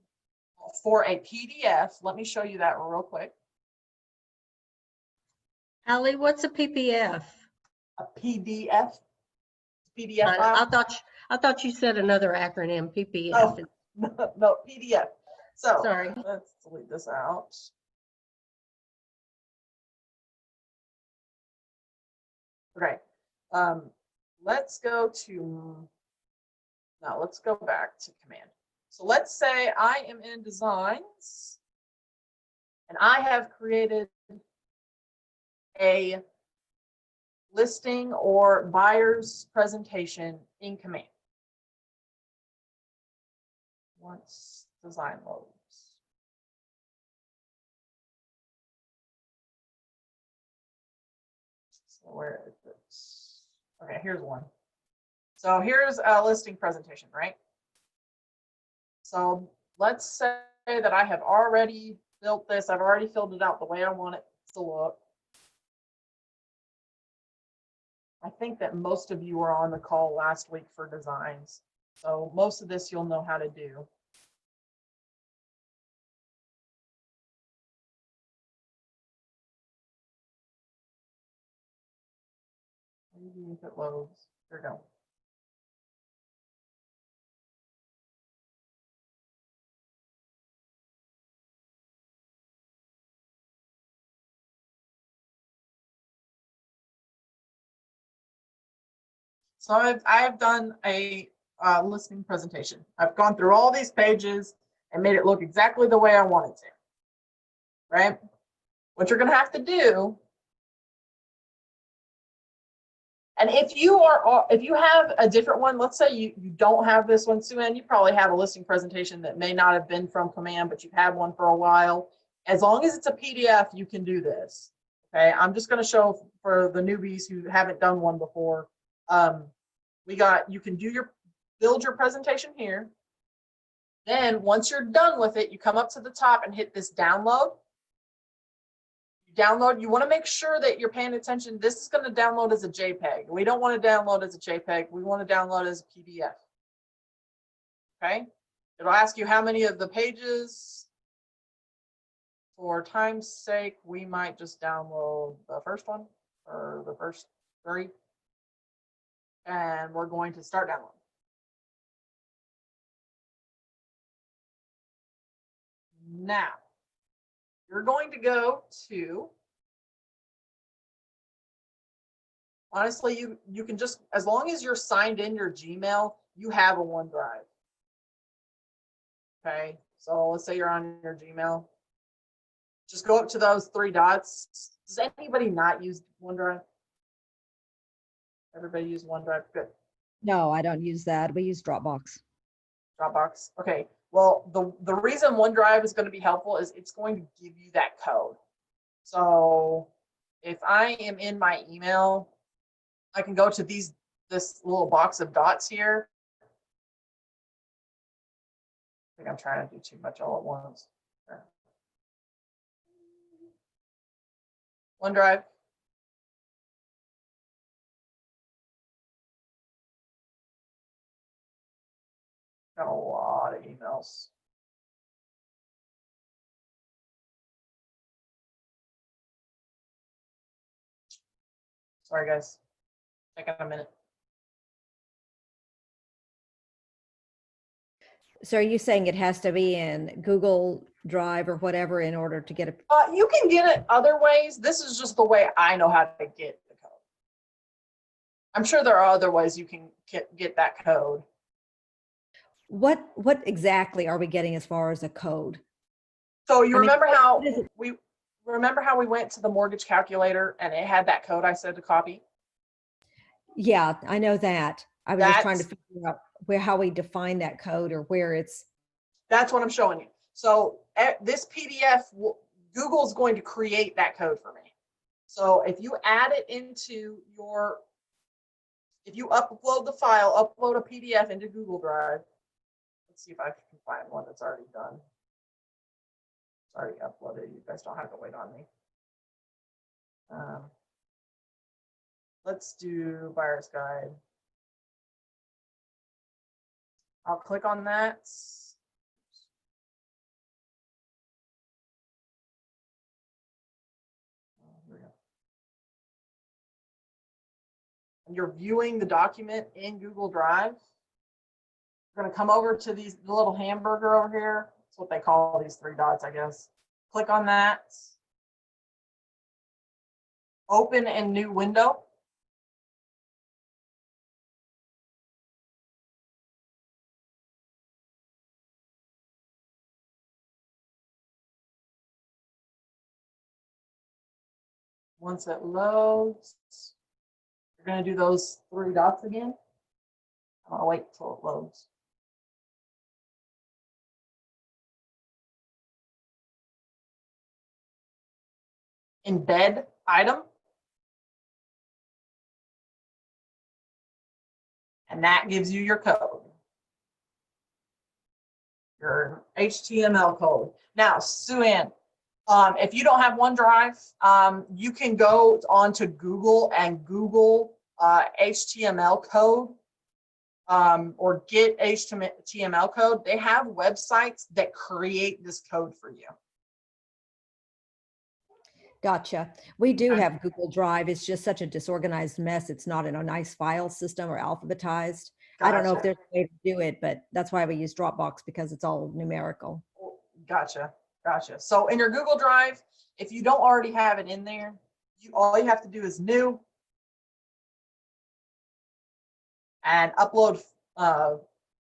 for a PDF, let me show you that real quick. Allie, what's a PPF? A PDF I file. I thought you said another acronym, PPF. Oh, no, PDF. So Sorry. let's delete this out. Okay. Let's go back to command. So let's say I am in designs and I have created a listing or buyer's presentation in command. Once design loads. So where is this? Okay, here's one. So here's a listing presentation, right? So let's say that I have already built this. I've already filled it out the way I want it to look. I think that most of you were on the call last week for designs. So most of this you'll know how to do. Maybe if it loads, here we go. So I've done a listing presentation. I've gone through all these pages and made it look exactly the way I want it to. Right? What you're going to have to do, and if you have a different one, let's say you don't have this one, Sue-Ann, you probably have a listing presentation that may not have been from command, but you've had one for a while. As long as it's a PDF, you can do this. Okay, I'm just going to show for the newbies who haven't done one before. You can build your presentation here. Then once you're done with it, you come up to the top and hit this download. You want to make sure that you're paying attention. This is going to download as a JPEG. We don't want to download as a JPEG. We want to download as a PDF. Okay. It'll ask you how many of the pages. For time's sake, we might just download the first one or the first 3. And we're going to start downloading. Now, you're going to go to, honestly, you can just, as long as you're signed in your Gmail, you have a OneDrive. Okay, so let's say you're on your Gmail. Just go up to those three dots. Does anybody not use OneDrive? Everybody use OneDrive? Good. No, I don't use that. We use Dropbox. Dropbox. Okay. Well, the reason OneDrive is going to be helpful is it's going to give you that code. So if I am in my email, I can go to this little box of dots here. I think I'm trying to do too much all at once. OneDrive. Got a lot of emails. Sorry, guys. Taking a minute. So are you saying it has to be in Google Drive or whatever in order to get a, You can get it other ways. This is just the way I know how to get the code. I'm sure there are other ways you can get that code. what exactly are we getting as far as a code? So you I mean, remember how what is it? we went to the mortgage calculator and it had that code I said to copy? Yeah, I know that. I was just trying to That's- figure out how we define that code or where it's, That's what I'm showing you. So this PDF, Google's going to create that code for me. So if you add it into if you upload the file, upload a PDF into Google Drive. Let's see if I can find one that's already done. It's already uploaded. You guys don't have to wait on me. Let's do buyer's guide. I'll click on that. Here we go. And you're viewing the document in Google Drive. You're going to come over to the little hamburger over here. That's what they call these three dots, I guess. Click on that. Open in new window. Once it loads, you're going to do those three dots again. I'll wait till it loads. Embed item. And that gives you your code. Your HTML code. Now, Sue-Ann, if you don't have OneDrive, you can go onto Google and Google HTML code or get HTML code. They have websites that create this code for you. gotcha. We do Okay. have Google Drive. It's just such a disorganized mess. It's not in a nice file system or alphabetized. I don't know if Gotcha. there's a way to do it, but that's why we use Dropbox because it's all numerical. Gotcha. Gotcha. So in your Google Drive, if you don't already have it in there, all you have to do is new and upload file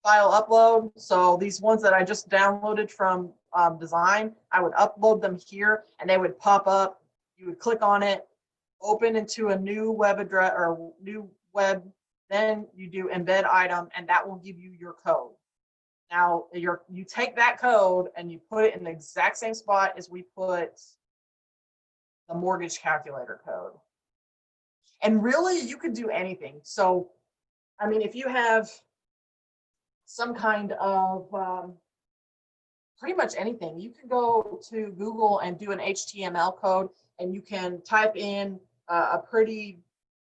upload. So these ones that I just downloaded from Design, I would upload them here and they would pop up. You would click on it, open into a new web address or new web. Then you do embed item and that will give you your code. Now you take that code and you put it in the exact same spot as we put the mortgage calculator code. And really you could do anything. So, I mean, if you have some kind of pretty much anything, you can go to Google and do an HTML code and you can type in a pretty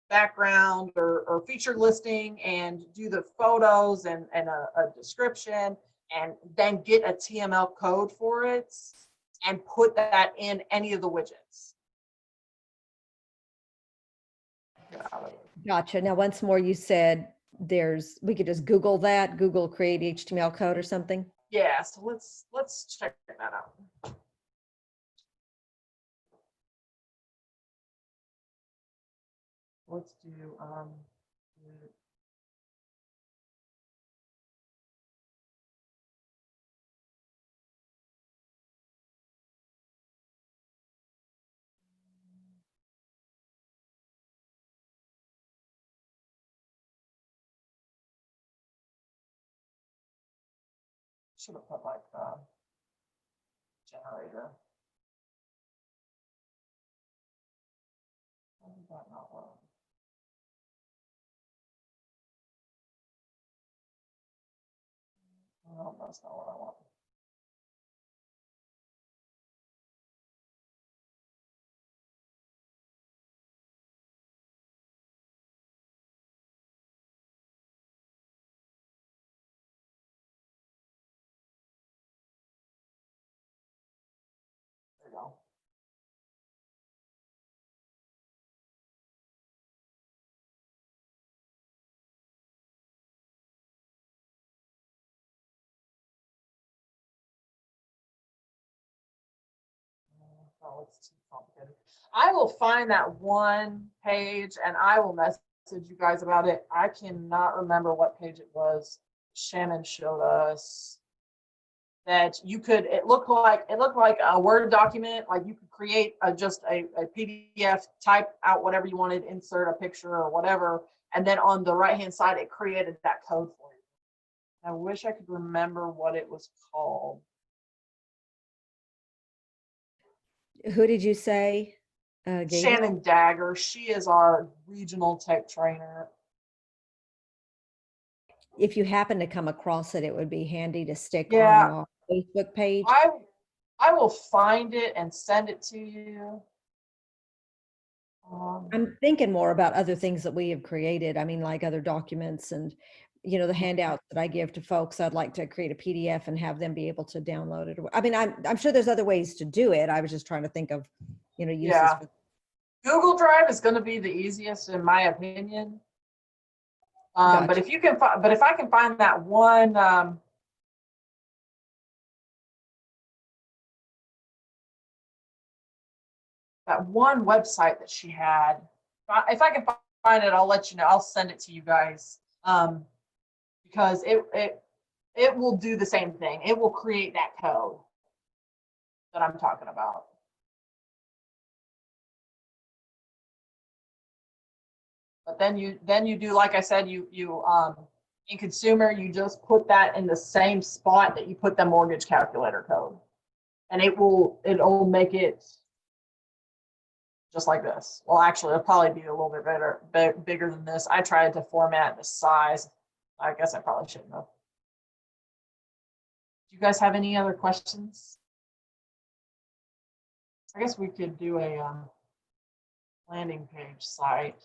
background or featured listing and do the photos and a description and then get a TML code for it and put that in any of the widgets. Gotcha. Now, once more, you said we could just Google that, Google create HTML code or something? Yeah, so let's check that out. Let's do should have put like generator. Why did that not work? No, that's not what I want. There you go. Oh, it's too complicated. I will find that one page and I will message you guys about it. I cannot remember what page it was. Shannon showed us that you could, it looked like a Word document, like you could create just a PDF, type out whatever you wanted, insert a picture or whatever, and then on the right hand side it created that code for you. I wish I could remember what it was called. Who did you say? Gave it? Shannon Dagger. She is our regional tech trainer. If you happen to come across it, it would be handy to stick Yeah. on our Facebook page. I will find it and send it to you. I'm thinking more about other things that we have created. I mean, like other documents and, you know, the handouts that I give to folks. I'd like to create a PDF and have them be able to download it. I mean, I'm sure there's other ways to do it. I was just trying to think of, you know, uses. Yeah. For Google Drive is going to be the easiest in my opinion. But Gotcha. if you can, but if I can find that one, that one website that she had, if I can find it, I'll let you know. I'll send it to you guys, because it will do the same thing. It will create that code that I'm talking about. But then you do, like I said, you in consumer, you just put that in the same spot that you put the mortgage calculator code, and it'll make it just like this. Well, actually, it'll probably be a little bit bigger than this. I tried to format the size. I guess I probably shouldn't have. Do you guys have any other questions? I guess we could do a landing page site,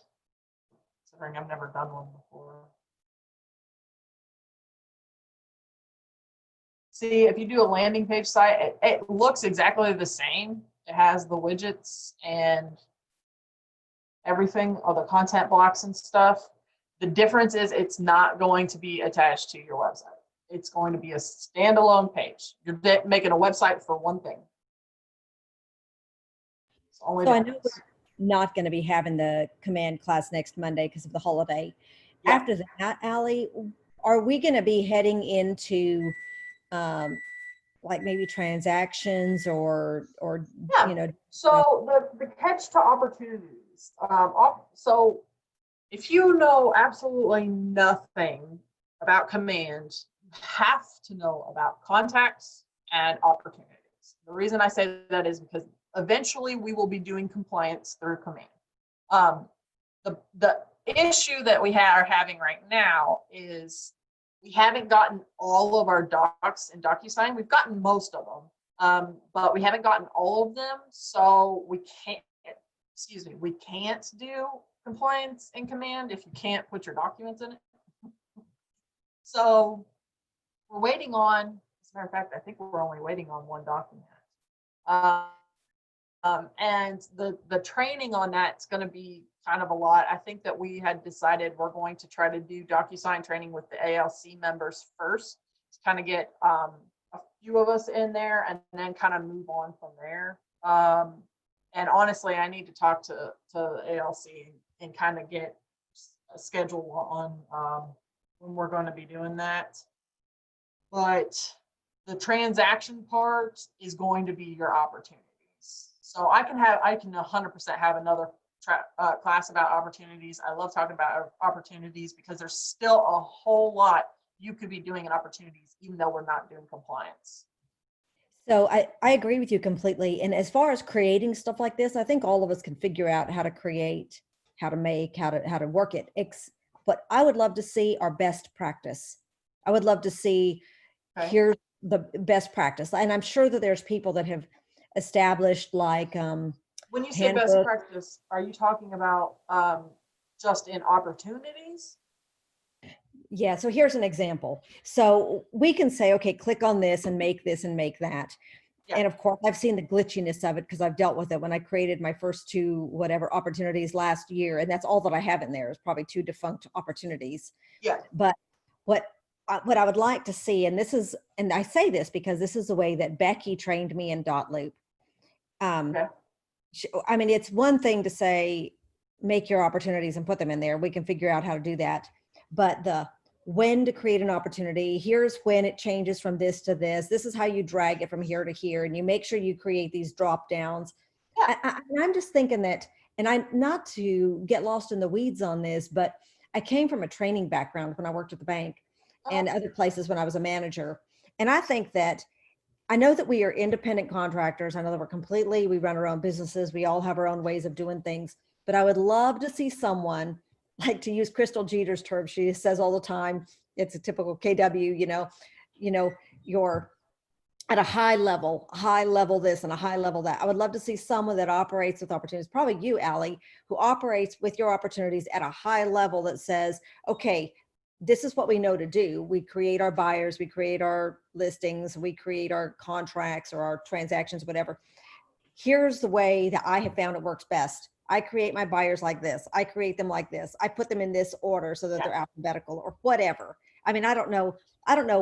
considering I've never done one before. See, if you do a landing page site, it looks exactly the same. It has the widgets and everything, all the content blocks and stuff. The difference is it's not going to be attached to your website. It's going to be a standalone page. You're making a website for one thing. It's only So I know difference. we're not going to be having the command class next Monday because of the holiday. Yeah. After that, Allie, are we going to be heading into like maybe transactions or Yeah. you know? So the catch to opportunities. So if you know absolutely nothing about command, you have to know about contacts and opportunities. The reason I say that is because eventually we will be doing compliance through command. The issue that we are having right now is we haven't gotten all of our docs in DocuSign. We've gotten most of them, but we haven't gotten all of them. So we can't do compliance in command if you can't put your documents in it. So we're waiting on, as a matter of fact, I think we're only waiting on one document. And the training on that's going to be kind of a lot. I think that we had decided we're going to try to do DocuSign training with the ALC members first to kind of get few of us in there and then kind of move on from there. And honestly, I need to talk to ALC and kind of get a schedule on when we're going to be doing that. But the transaction part is going to be your opportunities. So I can 100% have another class about opportunities. I love talking about opportunities because there's still a whole lot you could be doing in opportunities, even though we're not doing compliance. So I agree with you completely. And as far as creating stuff like this, I think all of us can figure out how to create, how to make, how to work it. But I would love to see our best practice. I would love to see Okay. here's the best practice. And I'm sure that there's people that have established like When you say best handbook. practice, are you talking about just in opportunities? Yeah, so here's an example. So we can say, okay, click on this and make that. Yeah. And of course, I've seen the glitchiness of it because I've dealt with it when I created my first 2 whatever opportunities last year. And that's all that I have in there is probably 2 defunct opportunities. Yeah. But what I would like to see, and I say this because this is the way that Becky trained me in Dotloop. Okay. I mean, it's one thing to say, make your opportunities and put them in there. We can figure out how to do that. But when to create an opportunity, here's when it changes from this to this. This is how you drag it from here to here. And you make sure you create these drop downs. Yeah. And I'm just thinking that, and I'm not to get lost in the weeds on this, but I came from a training background when I worked at the bank and other places when I was a manager. And I think that I know that we are independent contractors. I know that we run our own businesses. We all have our own ways of doing things, but I would love to see someone, like, to use Crystal Jeter's term, she says all the time, it's a typical KW, you're at a high level this and a high level that. I would love to see someone that operates with opportunities, probably you, Allie, who operates with your opportunities at a high level that says, okay, this is what we know to do. We create our buyers, we create our listings, we create our contracts or our transactions, whatever. Here's the way that I have found it works best. I create my buyers like this. I create them like this. I put them in this order so that they're alphabetical or whatever. I mean, I don't know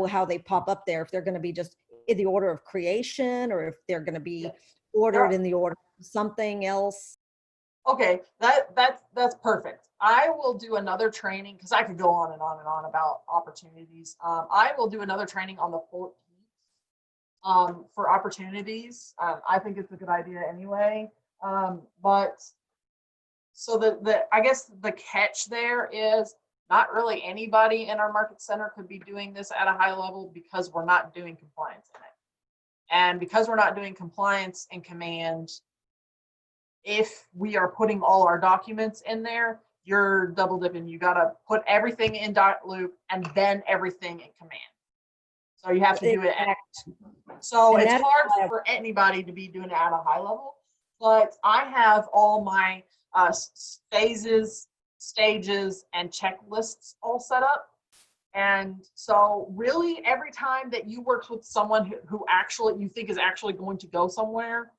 how they pop up there, if they're going to be just in the order of creation or if they're going to be ordered in the order of something else. Okay, that's perfect. I will do another training because I could go on and on and on about opportunities. I will do another training on the 14th for opportunities. I think it's a good idea anyway. But so I guess the catch there is not really anybody in our market center could be doing this at a high level because we're not doing compliance in it. And because we're not doing compliance in Command, if we are putting all our documents in there, you're double dipping. You got to put everything in Dotloop and then everything in Command. So you have to do it. So it's hard for anybody to be doing it at a high level, but I have all my phases, stages, and checklists all set up. And so really every time that you work with someone who actually you think is actually going to go somewhere,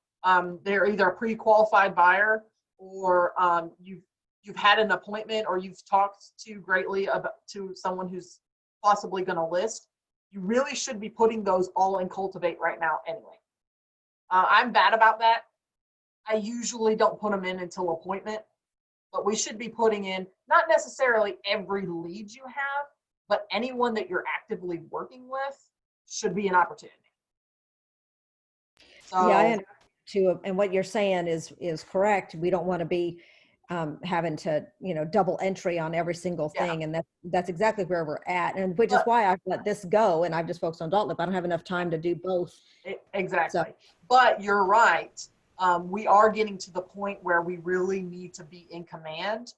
they're either a pre-qualified buyer or you've had an appointment or you've talked to someone who's possibly going to list, you really should be putting those all in Cultivate right now anyway. I'm bad about that. I usually don't put them in until appointment, but we should be putting in not necessarily every lead you have, but anyone that you're actively working with should be an opportunity. So, yeah, I understand too, and what you're saying is correct. We don't want to be having to, double entry on every single thing. And that's exactly where we're at. And which is why I've let this go and I've just focused on Dotloop. I don't have enough time to do both. Exactly. So. But you're right. We are getting to the point where we really need to be in Command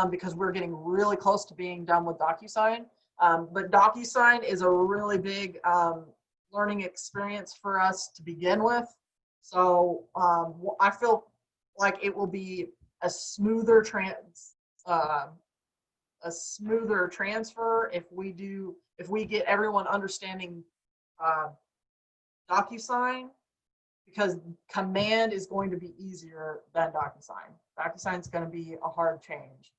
because we're getting really close to being done with DocuSign. But DocuSign is a really big learning experience for us to begin with. So I feel like it will be a smoother transfer if we get everyone understanding DocuSign, because Command is going to be easier than DocuSign. DocuSign is going to be a hard change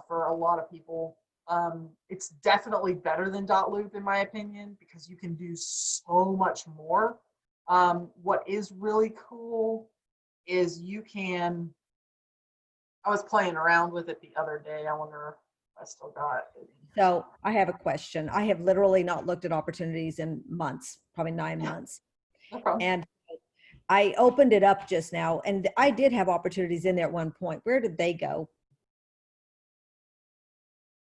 for a lot of people. It's definitely better than Dotloop in my opinion, because you can do so much more. What is really cool is you can, I was playing around with it the other day. I wonder if I still got it. So I have a question. I have literally not looked at opportunities in months, probably 9 months. No problem. And I opened it up just now and I did have opportunities in there at one point. Where did they go?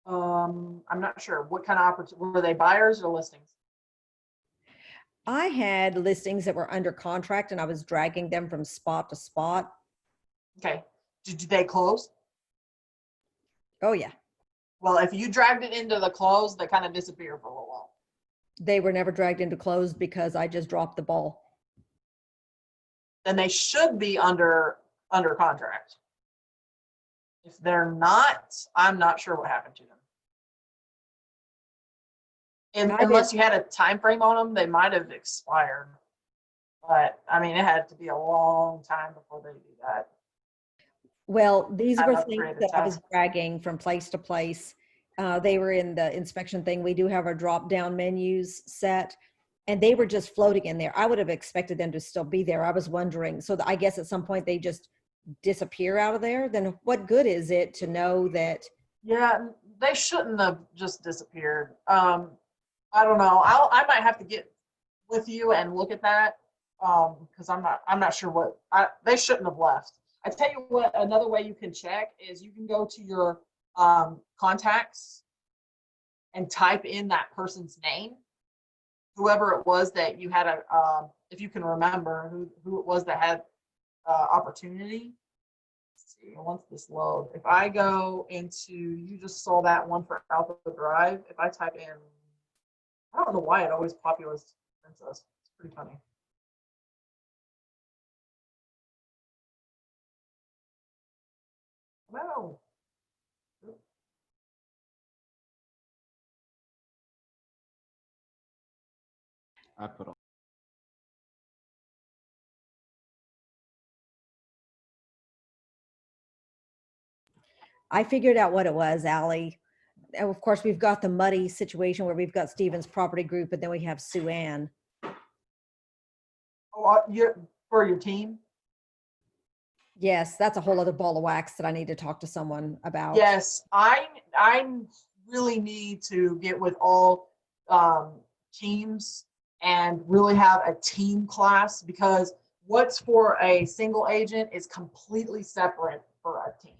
I'm not sure what kind of opportunity, were they buyers or listings? I had listings that were under contract and I was dragging them from spot to spot. Okay. Did they close? Oh yeah. Well, if you dragged it into the close, they kind of disappear for a little while. They were never dragged into closed because I just dropped the ball. Then they should be under contract. If they're not, I'm not sure what happened to them. And I did- unless you had a time frame on them, they might have expired. But I mean, it had to be a long time before they do that. Well, these I've were things upgraded that I was task. dragging from place to place. They were in the inspection thing. We do have our drop down menus set and they were just floating in there. I would have expected them to still be there. I was wondering. So I guess at some point they just disappear out of there. Then what good is it to know that? Yeah, they shouldn't have just disappeared. I don't know. I might have to get with you and look at that because I'm not sure what they shouldn't have left. I tell you what, another way you can check is you can go to your contacts and type in that person's name, whoever it was that you had if you can remember who it was that had opportunity. Let's see, once this load, if I go into, you just saw that one for Alpha Drive. If I type in, I don't know why it always populates Princess. It's pretty funny. No. I put on. I figured out what it was, Allie. And of course, we've got the muddy situation where we've got Stevens Property Group and then we have Sue Ann. Oh, for your team? Yes, that's a whole other ball of wax that I need to talk to someone about. Yes, I really need to get with all teams and really have a team class, because what's for a single agent is completely separate for a team.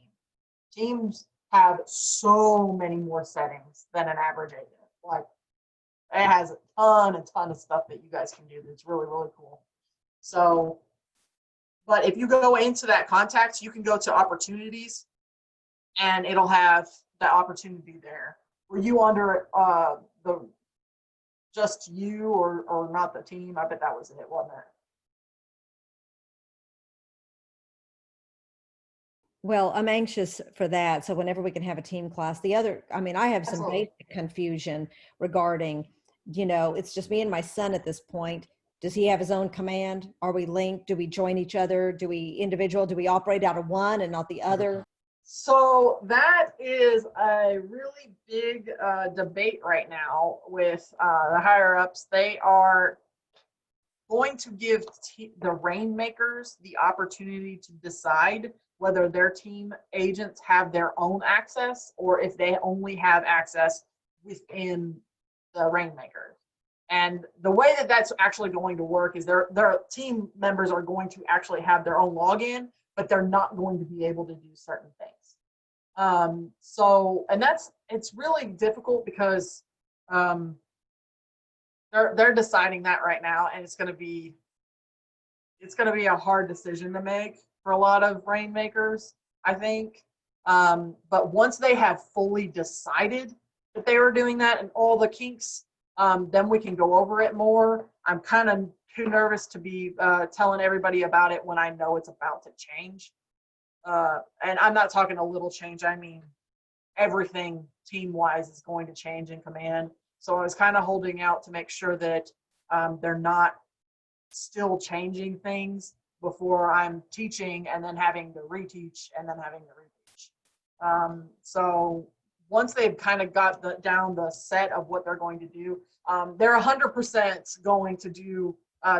Teams have so many more settings than an average agent. Like, it has a ton of stuff that you guys can do that's really, really cool. So, but if you go into that contacts, you can go to opportunities and it'll have the opportunity there. Were you under the just you or not the team? I bet that was it, wasn't it? Well, I'm anxious for that. So whenever we can have a team class, I have some Absolutely. basic confusion regarding, it's just me and my son at this point. Does he have his own command? Are we linked? Do we join each other? Do we operate out of one and not the other? So that is a really big debate right now with the higher ups. They are going to give the rainmakers the opportunity to decide whether their team agents have their own access or if they only have access within the rainmakers. And the way that that's actually going to work is their team members are going to actually have their own login, but they're not going to be able to do certain things. It's really difficult because they're deciding that right now, and it's going to be a hard decision to make for a lot of rainmakers, I think. But once they have fully decided that they were doing that and all the kinks, then we can go over it more. I'm kind of too nervous to be telling everybody about it when I know it's about to change. And I'm not talking a little change. I mean, everything team-wise is going to change in command. So I was kind of holding out to make sure that they're not still changing things before I'm teaching and then having to reteach and then having to reteach. So once they've kind of got down the set of what they're going to do, they're 100% going to do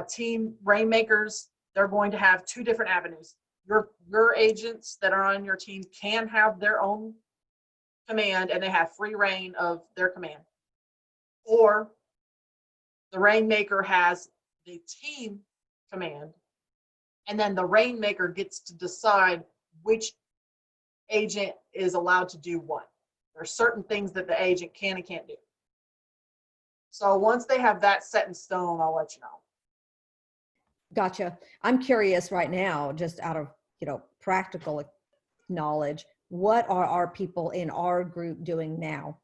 team rainmakers. They're going to have two different avenues. Your agents that are on your team can have their own command and they have free reign of their command. Or the rainmaker has the team command, and then the rainmaker gets to decide which agent is allowed to do what. There are certain things that the agent can and can't do. So once they have that set in stone, I'll let you know. Gotcha. I'm curious right now, just out of, practical knowledge, what are our people in our group doing now?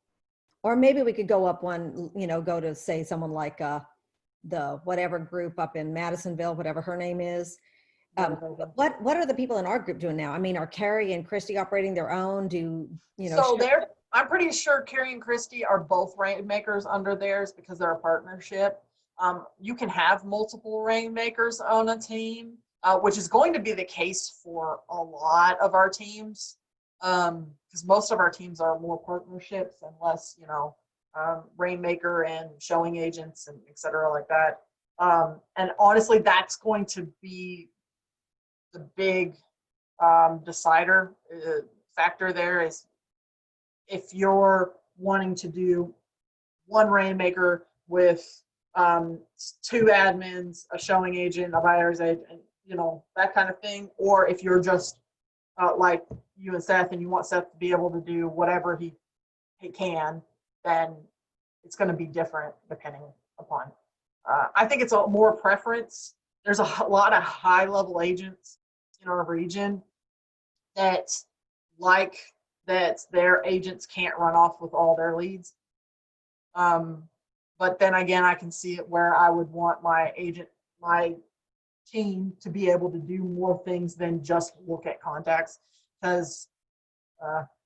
Or maybe we could go up one, go to say someone like the whatever group up in Madisonville, whatever her name is. What are the people in our group doing now? I mean, are Carrie and Christy operating their own? So I'm pretty sure Carrie and Christy are both rainmakers under theirs because they're a partnership. You can have multiple rainmakers on a team, which is going to be the case for a lot of our teams, because most of our teams are more partnerships and less, rainmaker and showing agents and et cetera like that. And honestly, that's going to be the big decider factor there is if you're wanting to do one rainmaker with two admins, a showing agent, a buyer's agent, that kind of thing, or if you're just like you and Seth and you want Seth to be able to do whatever he can, then it's going to be different depending upon. I think it's a more preference. There's a lot of high level agents in our region that their agents can't run off with all their leads. But then again, I can see it where I would want my team to be able to do more things than just look at contacts, because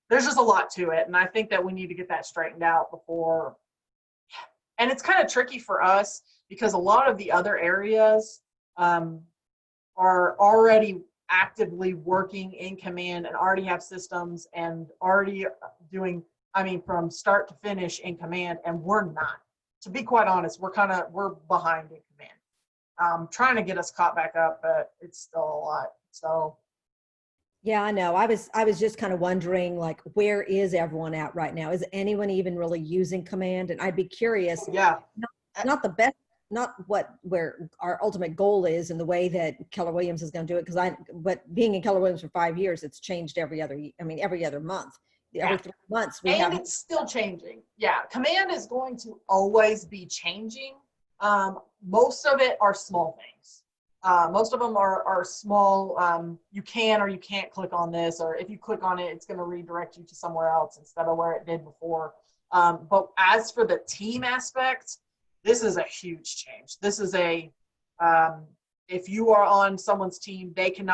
there's just a lot to it. And I think that we need to get that straightened out before. And it's kind of tricky for us because a lot of the other areas are already actively working in command and already have systems and already doing, from start to finish in command, and we're not. To be quite honest, we're behind in command. Trying to get us caught back up, but it's still a lot. So yeah, I know. I was just kind of wondering, like, where is everyone at right now? Is anyone even really using command? And I'd be curious. yeah, Not the best, not where our ultimate goal is in the way that Keller Williams is going to do it. But being in Keller Williams for 5 years, it's changed every other month. Every 3 months we have. it's still changing. Yeah, command is going to always be changing. Most of it are small things. Most of them are small. You can or you can't click on this, or if you click on it, it's going to redirect you to somewhere else instead of where it did before. But as for the team aspect, this is a huge change. This is if you are on someone's team, they can't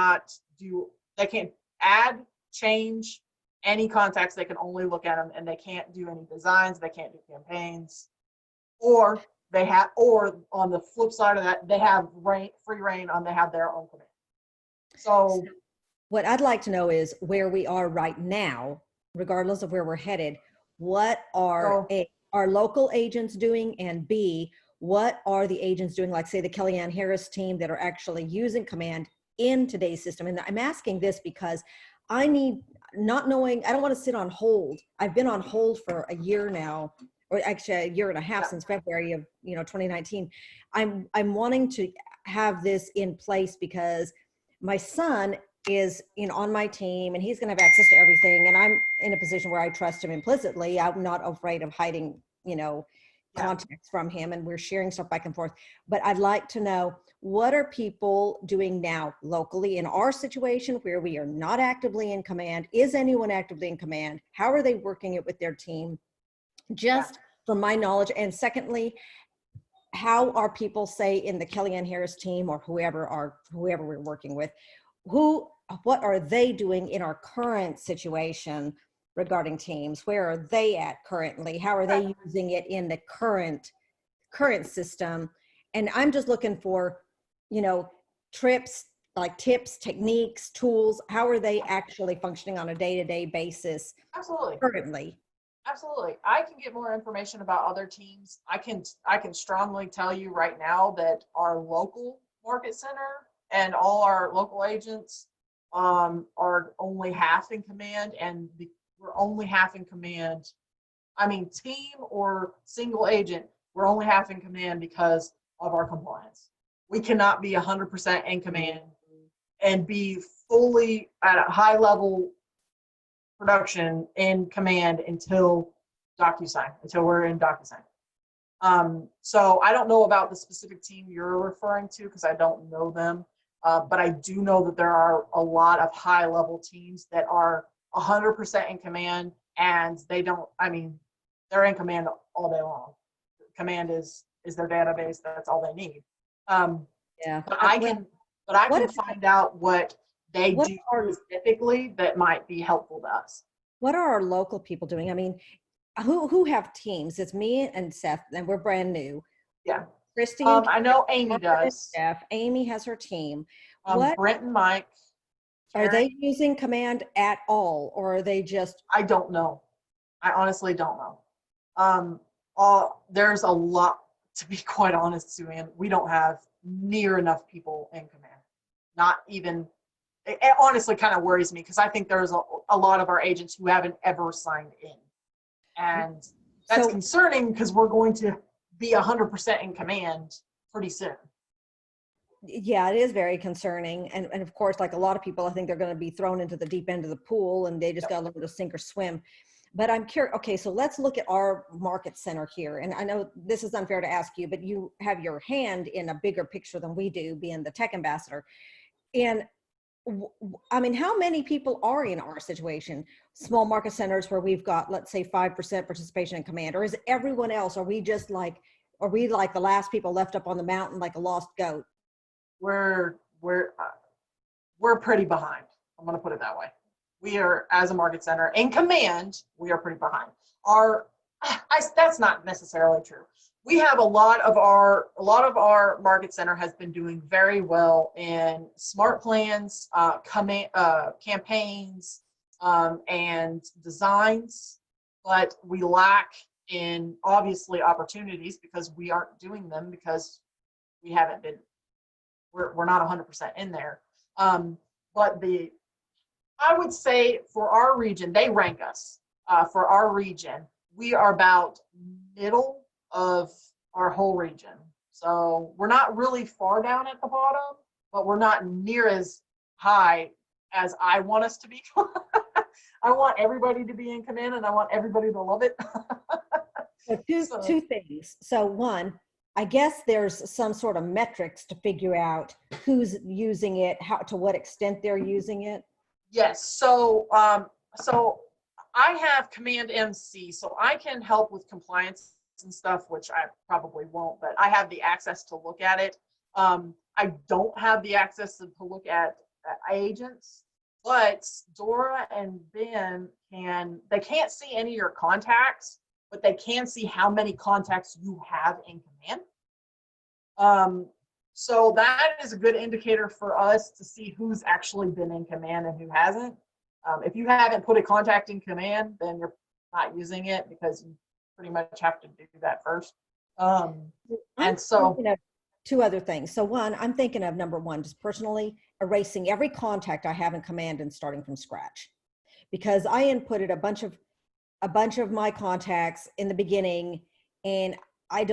add, change any contacts. They can only look at them, and they can't do any designs. They can't do campaigns, or on the flip side of that, they have free reign on, they have their own command. So what I'd like to know is where we are right now, regardless of where we're headed. What are our local agents doing? And B, what are the agents doing, like say the Kellyanne Harris team, that are actually using command in today's system? And I'm asking this because I don't want to sit on hold. I've been on hold for a year now, or actually a year and a half, since February of 2019. I'm wanting to have this in place because my son is on my team and he's going to have access to everything, and I'm in a position where I trust him implicitly. I'm not afraid of hiding contacts from him, and we're sharing stuff back and forth. But I'd like to know, what are people doing now locally in our situation where we are not actively in command? Is anyone actively in command? How are they working it with their team? Just from my knowledge. And secondly, how are people, say, in the Kellyanne Harris team or whoever we're working with, what are they doing in our current situation regarding teams? Where are they at currently? How are they using it in the current system? And I'm just looking for, tips, techniques, tools. How are they actually functioning on a day-to-day basis? Absolutely. Currently? Absolutely. I can get more information about other teams. I can strongly tell you right now that our local market center and all our local agents are only half in command, and we're only half in command. I mean, team or single agent, we're only half in command because of our compliance. We cannot be 100% in command and be fully at a high level production in command until DocuSign, until we're in DocuSign. So I don't know about the specific team you're referring to because I don't know them, but I do know that there are a lot of high level teams that are 100% in command, and they don't, I mean, they're in command all day long. Command is their database. That's all they need. Yeah. But I What can if- find out what they What do are- specifically that might be helpful to us. What are our local people doing? I mean, who have teams? It's me and Seth, and we're brand new. Yeah. Christy and I know Amy Margaret and does. Steph. Amy has her team. What Brent and Mike. are Karen, they using command at all, or are they just? I don't know. I honestly don't know. There's a lot, to be quite honest, Sue-Ann. We don't have near enough people in command. Not even, it honestly kind of worries me because I think there's a lot of our agents who haven't ever signed in. And that's So- concerning because we're going to be 100% in command pretty soon. Yeah, it is very concerning. And of course, like a lot of people, I think they're going to be thrown into the deep end of the pool and they just got to learn to sink or swim. But I'm curious. Okay, so let's look at our market center here. And I know this is unfair to ask you, but you have your hand in a bigger picture than we do, being the tech ambassador. And I mean, how many people are in our situation? Small market centers where we've got, let's say, 5% participation in command, or is everyone else? Are we like the last people left up on the mountain, like a lost goat? We're pretty behind. I'm going to put it that way. We are, as a market center in command, we are pretty behind. That's not necessarily true. We have a lot of our market center has been doing very well in smart plans, campaigns, and designs, but we lack in obviously opportunities because we aren't doing them because we haven't been. We're not 100% in there. But I would say for our region, they rank us. For our region, we are about middle of our whole region. So we're not really far down at the bottom, but we're not near as high as I want us to be. I want everybody to be in command and I want everybody to love it. So two things. So one, I guess there's some sort of metrics to figure out who's using it, to what extent they're using it. Yes. So I have Command MC, so I can help with compliance and stuff, which I probably won't, but I have the access to look at it. I don't have the access to look at agents, but Dora and Ben they can't see any of your contacts, but they can see how many contacts you have in command. So that is a good indicator for us to see who's actually been in command and who hasn't. If you haven't put a contact in command, then you're not using it because you pretty much have to do that first. And so two other things. So one, I'm thinking of number one, just personally erasing every contact I have in command and starting from scratch, because I inputted a bunch of my contacts in the beginning, and I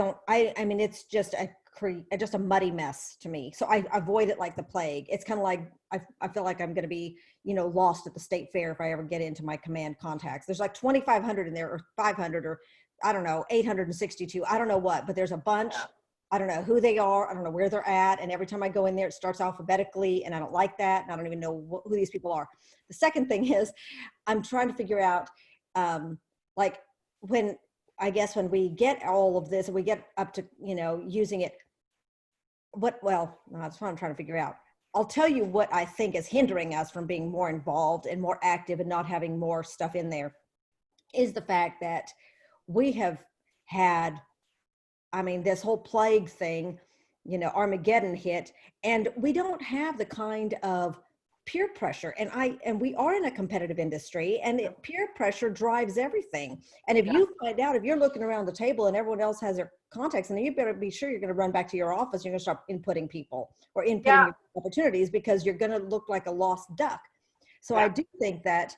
mean, it's just a muddy mess to me. So I avoid it like the plague. It's kind of like, I feel like I'm going to be, lost at the state fair if I ever get into my command contacts. There's like 2,500 in there, or 500, or I don't know, 862. I don't know what, but there's a bunch. Yeah. I don't know who they are. I don't know where they're at. And every time I go in there, it starts alphabetically, and I don't like that. And I don't even know who these people are. The second thing is I'm trying to figure out, like when we get all of this and we get up to, using it, that's what I'm trying to figure out. I'll tell you what I think is hindering us from being more involved and more active and not having more stuff in there is the fact that we have had, this whole plague thing, Armageddon hit, and we don't have the kind of peer pressure. And we are in a competitive industry, and peer pressure drives everything. And if you find out, if you're looking around the table and everyone else has their contacts, and you better be sure you're going to run back to your office, you're going to start inputting people or inputting your opportunities, because you're going to look like a lost duck. So I do think that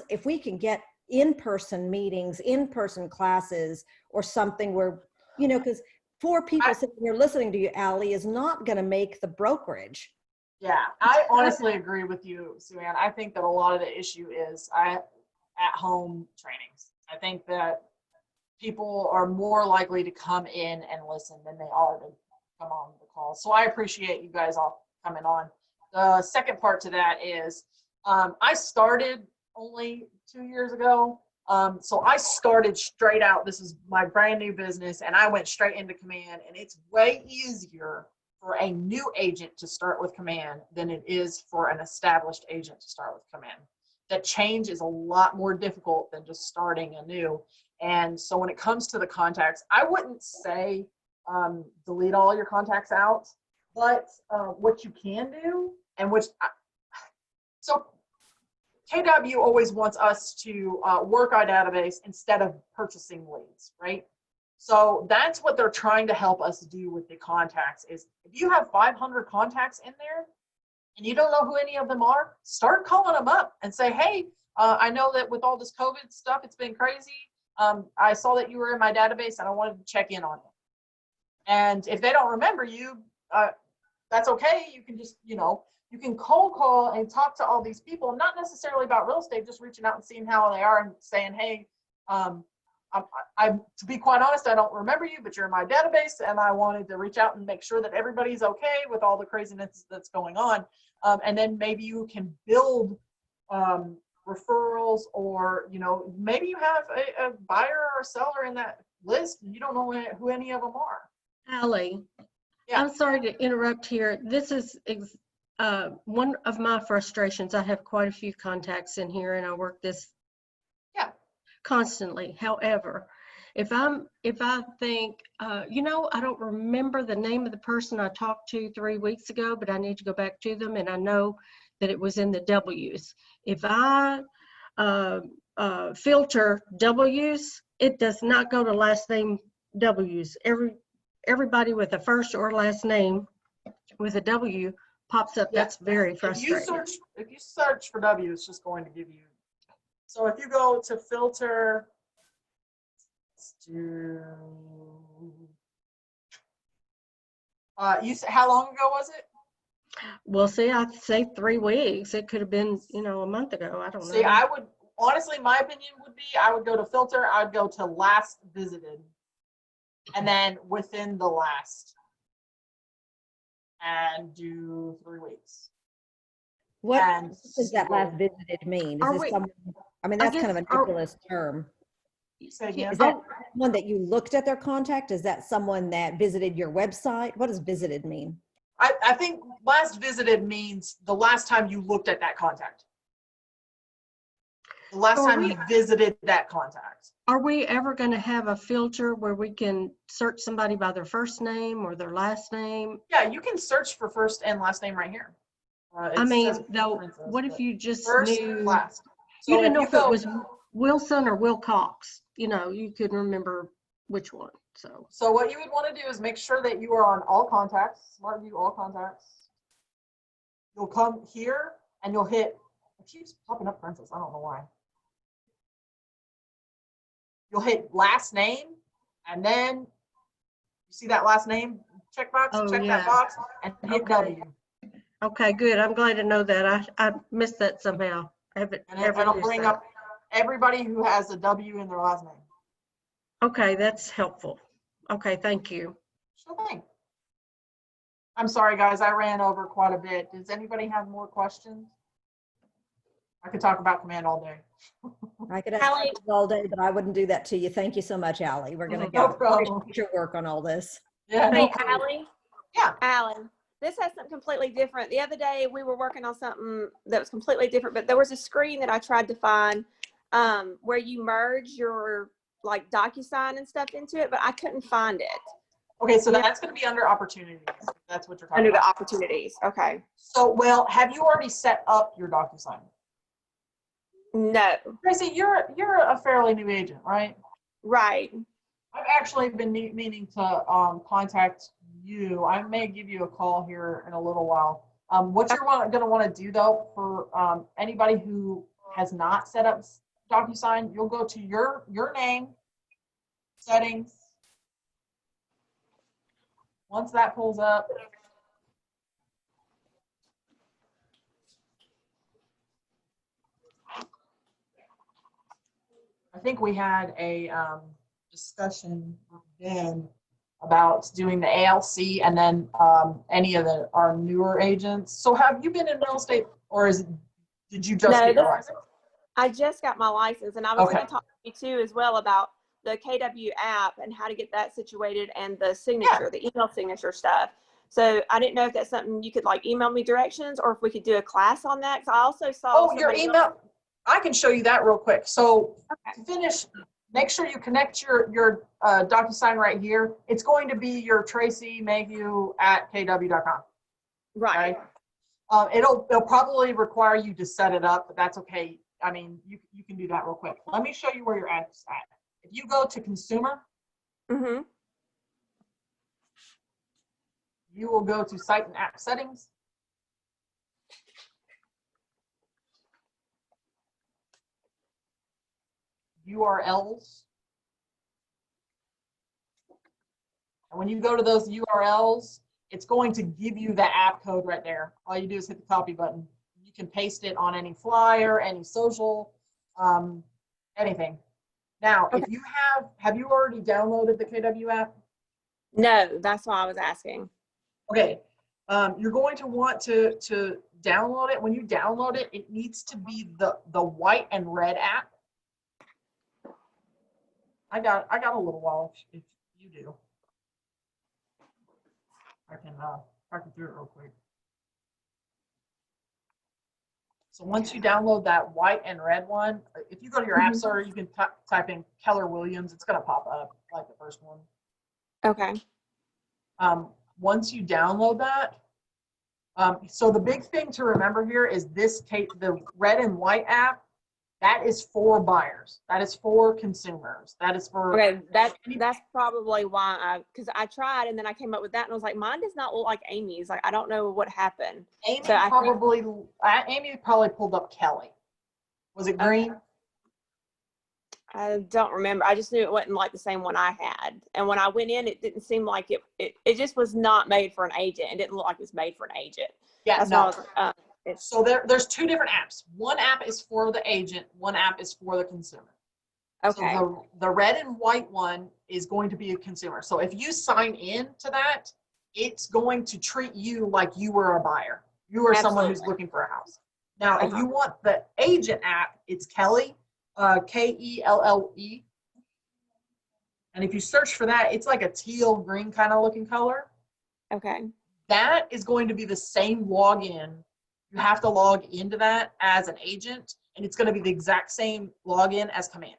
if we can get in-person meetings, in-person classes, or something where, because 4 people sitting here listening to you, Allie, is not going to make the brokerage. Yeah, I honestly agree with you, Sue Ann. I think that a lot of the issue is at-home trainings. I think that people are more likely to come in and listen than they are to come on the call. So I appreciate you guys all coming on. The second part to that is I started only 2 years ago. So I started straight out. This is my brand new business, and I went straight into Command, and it's way easier for a new agent to start with Command than it is for an established agent to start with Command. That change is a lot more difficult than just starting anew. And so when it comes to the contacts, I wouldn't say delete all your contacts out, but what you can do, and so KW always wants us to work our database instead of purchasing leads, right? So that's what they're trying to help us do with the contacts is if you have 500 contacts in there and you don't know who any of them are, start calling them up and say, hey, I know that with all this COVID stuff, it's been crazy. I saw that you were in my database and I wanted to check in on you. And if they don't remember you, that's okay. You can just, you can cold call and talk to all these people, not necessarily about real estate, just reaching out and seeing how they are and saying, hey, to be quite honest, I don't remember you, but you're in my database, and I wanted to reach out and make sure that everybody's okay with all the craziness that's going on. And then maybe you can build referrals, or maybe you have a buyer or a seller in that list, and you don't know who any of them are. Allie, Yeah. I'm sorry to interrupt here. This is one of my frustrations. I have quite a few contacts in here, and I work this constantly. However, if I think, I don't remember the name of the person I talked to 3 weeks ago, but I need to go back to them, and I know that it was in the W's. If I filter W's, it does not go to last name W's. Everybody with a first or last name with a W pops up. That's very frustrating. If you search for W, it's just going to give you. So if you go to filter, how long ago was it? Well, see, I'd say 3 weeks. It could have been, a month ago. I don't know. See, I would honestly, my opinion would be, I would go to filter. I would go to last visited, and then within the last, and do 3 weeks. What And does that last visited mean? Are Is this we- someone, that's kind of a nebulous term. Say again? Is that someone that you looked at their contact? Is that someone that visited your website? What does visited mean? I think last visited means the last time you looked at that contact. The last So time you visited that contact. Are we ever going to have a filter where we can search somebody by their first name or their last name? Yeah, you can search for first and last name right here. I mean, though, what if you just first, knew, last. you So didn't know you if it was Wilson or Wilcox, you couldn't remember which one, so. So what you would want to do is make sure that you are on all contacts, Smart View all contacts. You'll come here and you'll hit, it keeps popping up Princess, I don't know why. You'll hit last name, and then you see that last name checkbox, Oh, check yeah. that box and hit Okay. W. Okay, good. I'm glad to know that. I missed that somehow. I haven't And ever it'll used bring that. up everybody who has a W in their last name. Okay, that's helpful. Okay, thank you. Sure thing. I'm sorry, guys, I ran over quite a bit. Does anybody have more questions? I could talk about Command all day. I could ask Allie- questions all day, but I wouldn't do that to you. Thank you so much, Allie. We're going to No go problem. finish your work on all this. Yeah. Hey, no, Allie. Yeah. Alan, this has something completely different. The other day we were working on something that was completely different, but there was a screen that I tried to find where you merge your like DocuSign and stuff into it, but I couldn't find it. Okay, so that's going to be under opportunities. That's what you're talking Under the about. opportunities. Okay. So, well, have you already set up your DocuSign? No. Tracy, you're a fairly new agent, right? Right. I've actually been meaning to contact you. I may give you a call here in a little while. What you're going to want to do though, for anybody who has not set up DocuSign, you'll go to your name, settings. Once that pulls up, I think we had a discussion then about doing the ALC and then any of our newer agents. So have you been in real estate, or did you just No, get your license? I just got my license, and I was Okay. going to talk to you too as well about the KW app and how to get that situated and the signature, the email signature stuff. So I didn't know if that's something you could like email me directions, or if we could do a class on that. 'Cause I also saw Oh, your somebody- email. I can show you that real quick. So Okay. to finish, make sure you connect your DocuSign right here. It's going to be your Tracy Mayhew at kw.com. Right. Okay? It'll probably require you to set it up, but that's okay. I mean, you can do that real quick. Let me show you where your app's at. If you go to consumer, Mm-hmm. you will go to site and app settings. URLs. And when you go to those URLs, it's going to give you the app code right there. All you do is hit the copy button. You can paste it on any flyer, any social, anything. Now, if you have you already downloaded the KW app? No, that's why I was asking. Okay, you're going to want to download it. When you download it, it needs to be the white and red app. I got a little while if you do. I can do it real quick. So once you download that white and red one, if you go to your app store, you can type in Keller Williams. It's going to pop up like the first one. Okay. Once you download that, so the big thing to remember here is the red and white app. That is for buyers. That is for consumers. That is for. Okay, that's probably why because I tried and then I came up with that and I was like, mine does not look like Amy's. Like I don't know what happened. Amy So I Amy probably pulled up Kelly. Was it green? I don't remember. I just knew it wasn't like the same one I had. And when I went in, it didn't seem like it just was not made for an agent. It didn't look like it was made for an agent. Yeah, That's no. why I was like, So there's two different apps. One app is for the agent. One app is for the consumer. okay. So the red and white one is going to be a consumer. So if you sign in to that, it's going to treat you like you were a buyer. You are someone who's Absolutely. looking for a house. Now, if you want the agent app, it's Kelly, K-E-L-L-E. And if you search for that, it's like a teal green kind of looking color. Okay. That is going to be the same login. You have to log into that as an agent, and it's going to be the exact same login as Command.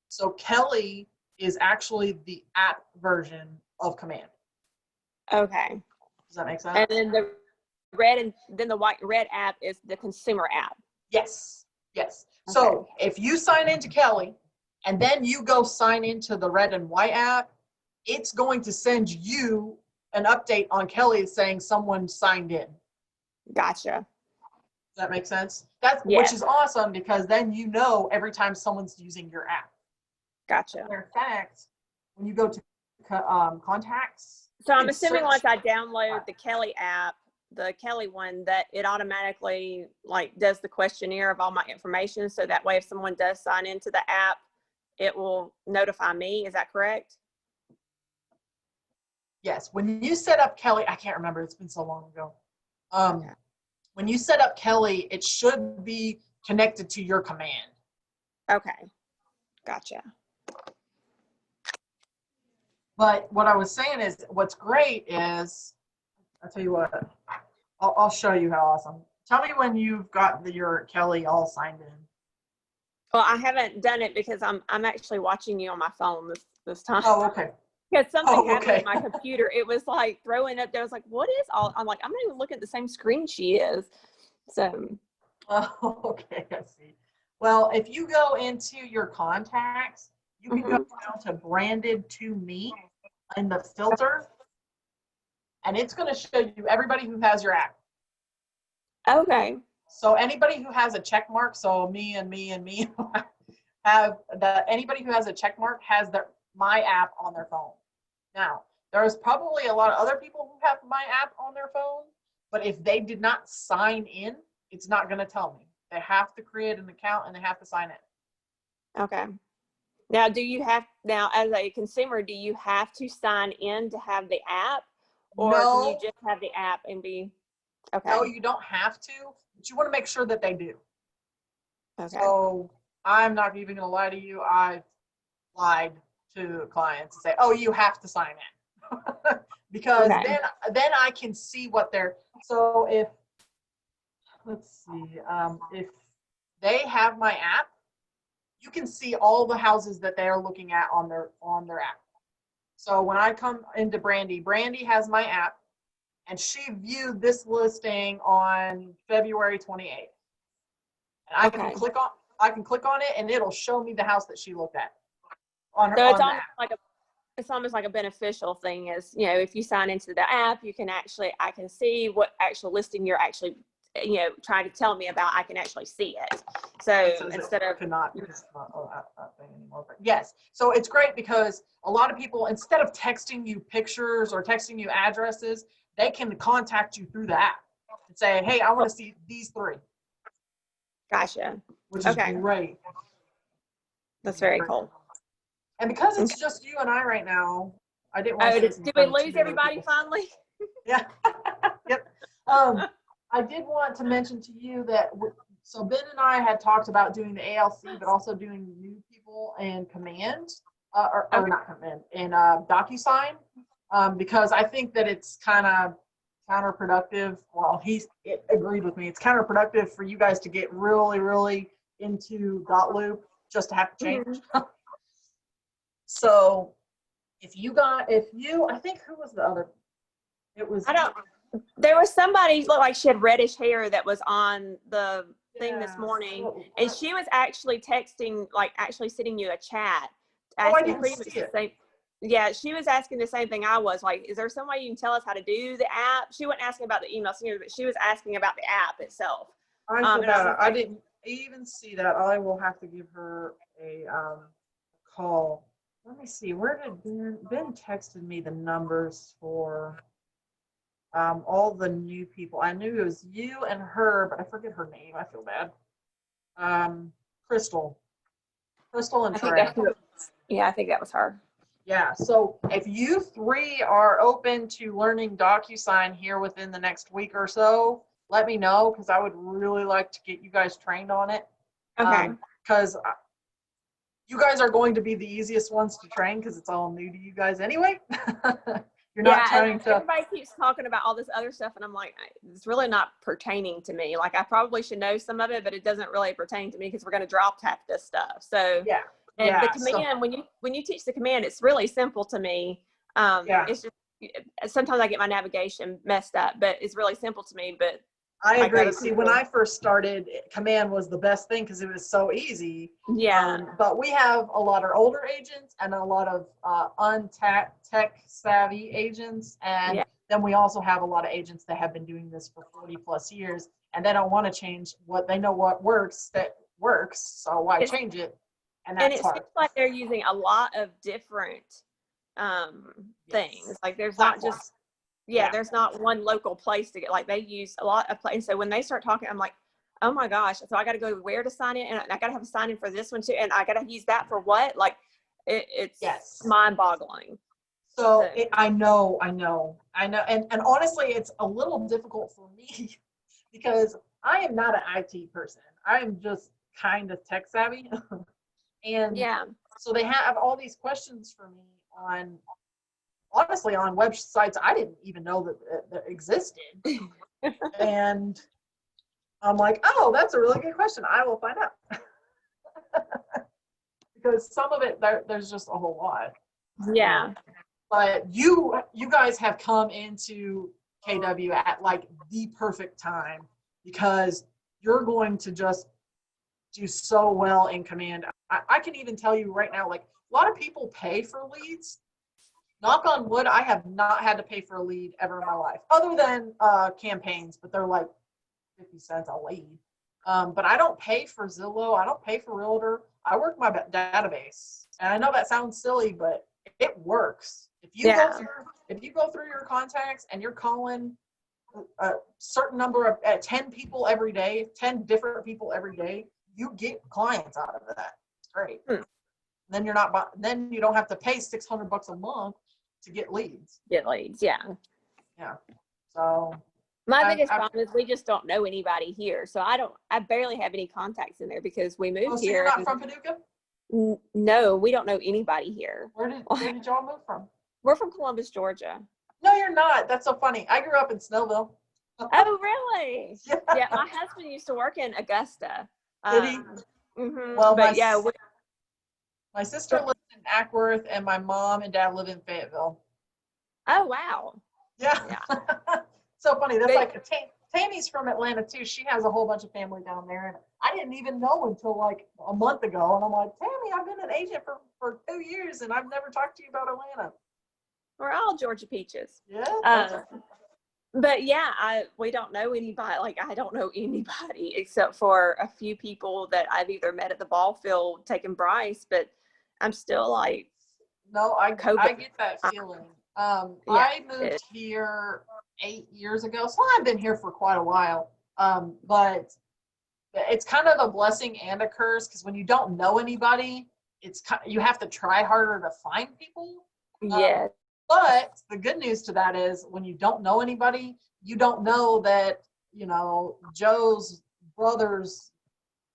So Kelly is actually the app version of Command. Okay. Does that make sense? And then the red and then the red app is the consumer app. Yes. Yes. So if you sign into Kelly and then you go sign into the red and white app, it's going to send you an update on Kelly saying someone signed in. Gotcha. Does that make sense? That's Yeah. which is awesome because then you know every time someone's using your app. Gotcha. Matter of fact, when you go to contacts, So I'm you assuming search- once I download the Kelly app, the Kelly one, that it automatically like does the questionnaire of all my information. So that way, if someone does sign into the app, it will notify me. Is that correct? yes, when you set up Kelly, I can't remember, it's been so long ago. Okay. When you set up Kelly, it should be connected to your Command. Okay. Gotcha. But what I was saying is, what's great is, I'll tell you what, I'll show you how awesome. Tell me when you've got your Kelly all signed in. Well, I haven't done it because I'm actually watching you on my phone this time. Oh, okay. Because something Oh, happened okay. with my computer. It was like throwing up there. I was like, what is all? I'm like, I'm not even looking at the same screen she is. So, Oh, okay, I see. Well, if you go into your contacts, you can go down to branded to me in the filter, and it's going to show you everybody who has your app. okay. So anybody who has a check mark, so me and me and me have anybody who has a check mark has my app on their phone. Now, there's probably a lot of other people who have my app on their phone, but if they did not sign in, it's not going to tell me. They have to create an account and they have to sign in. Okay. Now, as a consumer, do you have to sign in to have the app? Or can you No, just have the app and be, okay. no, you don't have to, but you want to make sure that they do. Okay. So I'm not even going to lie to you. I lied to clients and say, "Oh, you have to sign in," because Okay. then I can see what they're. So if let's see, if they have my app, you can see all the houses that they are looking at on their app. So when I come into Brandy has my app, and she viewed this listing on February 28th. And I can Okay. click on it, and it'll show me the house that she looked at on her So it's on the almost app. it's almost like a beneficial thing is, if you sign into the app, I can see what actual listing you're actually, trying to tell me about. I can actually see it. So It says instead it of, cannot, it's not that thing anymore. But yes, so it's great because a lot of people, instead of texting you pictures or texting you addresses, they can contact you through the app and say, "Hey, I want to see these three," gotcha. which is Okay. great. That's very cool. And because it's Okay. just you and I right now, I didn't want Oh, to say this in did we front of too lose many everybody people. finally? Yeah. Yep. I did want to mention to you that so Ben and I had talked about doing the ALC, but also doing new people and command, or Okay. not command, and DocuSign, because I think that it's kind of counterproductive. Well, it agreed with me. It's counterproductive for you guys to get really, really into Dotloop just to have to change. So I think who was the other? It was. There was somebody looked like she had reddish hair that was on the thing this Yeah. morning, and she was actually texting, like actually sending you a chat, I asking didn't pretty much see the it. same. Yeah, she was asking the same thing I was, like, is there some way you can tell us how to do the app? She wasn't asking about the email signature, but she was asking about the app itself. I feel And I bad. was I like, didn't even see that. I will have to give her a call. Let me see. Where did Ben texted me the numbers for all the new people. I knew it was you and her, but I forget her name. I feel bad. Crystal and I think Trey. I think that was her. Yeah. So if you three are open to learning DocuSign here within the next week or so, let me know because I would really like to get you guys trained on it. Okay. Because you guys are going to be the easiest ones to train because it's all new to you guys anyway. You're not trying to. Everybody keeps talking about all this other stuff, and I'm like, it's really not pertaining to me. Like, I probably should know some of it, but it doesn't really pertain to me because we're going to drop tap this stuff. So Yeah. and Yeah. the command, when you teach the command, it's really simple to me. Yeah. It's just sometimes I get my navigation messed up, but it's really simple to me. But I like agree. other See, people, when I first started, command was the best thing because it was so easy. yeah, But we have a lot of older agents and a lot of tech savvy agents. And Yeah. then we also have a lot of agents that have been doing this for 40 plus years and they don't want to change what they know what works that works. So why change it? And and that's it hard. seems like they're using a lot of different things. Like there's not just there's not one local place to get, like they use a lot of places. So when they start talking, I'm like, oh my gosh, so I got to go where to sign in, and I got to have a sign in for this one too, and I got to use that for what? Like it's mind boggling. So I know. And honestly, it's a little difficult for me because I am not an IT person. I am just kind of tech savvy. And so they have all these questions for me on websites I didn't even know that existed. And I'm like, oh, that's a really good question. I will find out. Because some of it, there's just a whole lot. Yeah. But you guys have come into KW at like the perfect time because you're going to just do so well in command. I can even tell you right now, like a lot of people pay for leads. Knock on wood, I have not had to pay for a lead ever in my life, other than campaigns, but they're like 50 cents a lead. But I don't pay for Zillow. I don't pay for Realtor. I work my database. And I know that sounds silly, but it works. If you go through your contacts and you're calling a certain number of 10 people every day, 10 different people every day, you get clients out of that. It's great. Then then you don't have to pay $600 a month to get leads. Get leads, yeah. Yeah. So My biggest problem is we just don't know anybody here. So I barely have any contacts in there because we moved so here. you're not from Paducah? No, we don't know anybody here. Where did y'all move from? We're from Columbus, Georgia. No, you're not. That's so funny. I grew up in Snellville. Oh, really? Yeah. Yeah, my husband used to work in Augusta. Did he? Well, my, but yeah, my sister lives in Ackworth and my mom and dad live in Fayetteville. oh, wow. Yeah. So funny. That's They- like Tammy's from Atlanta too. She has a whole bunch of family down there. And I didn't even know until like a month ago. And I'm like, Tammy, I've been an agent for 2 years and I've never talked to you about Atlanta. We're all Georgia peaches. Yeah. that's But yeah, we don't know anybody. Like I don't know anybody except for a few people that I've either met at the ball field taking Bryce, but I'm still like, No, I COVID. get that feeling. I moved here 8 years ago, so I've been here for quite a while. But it's kind of a blessing and a curse because when you don't know anybody, you have to try harder to find people. yeah, But the good news to that is when you don't know anybody, you don't know that, Joe's brother's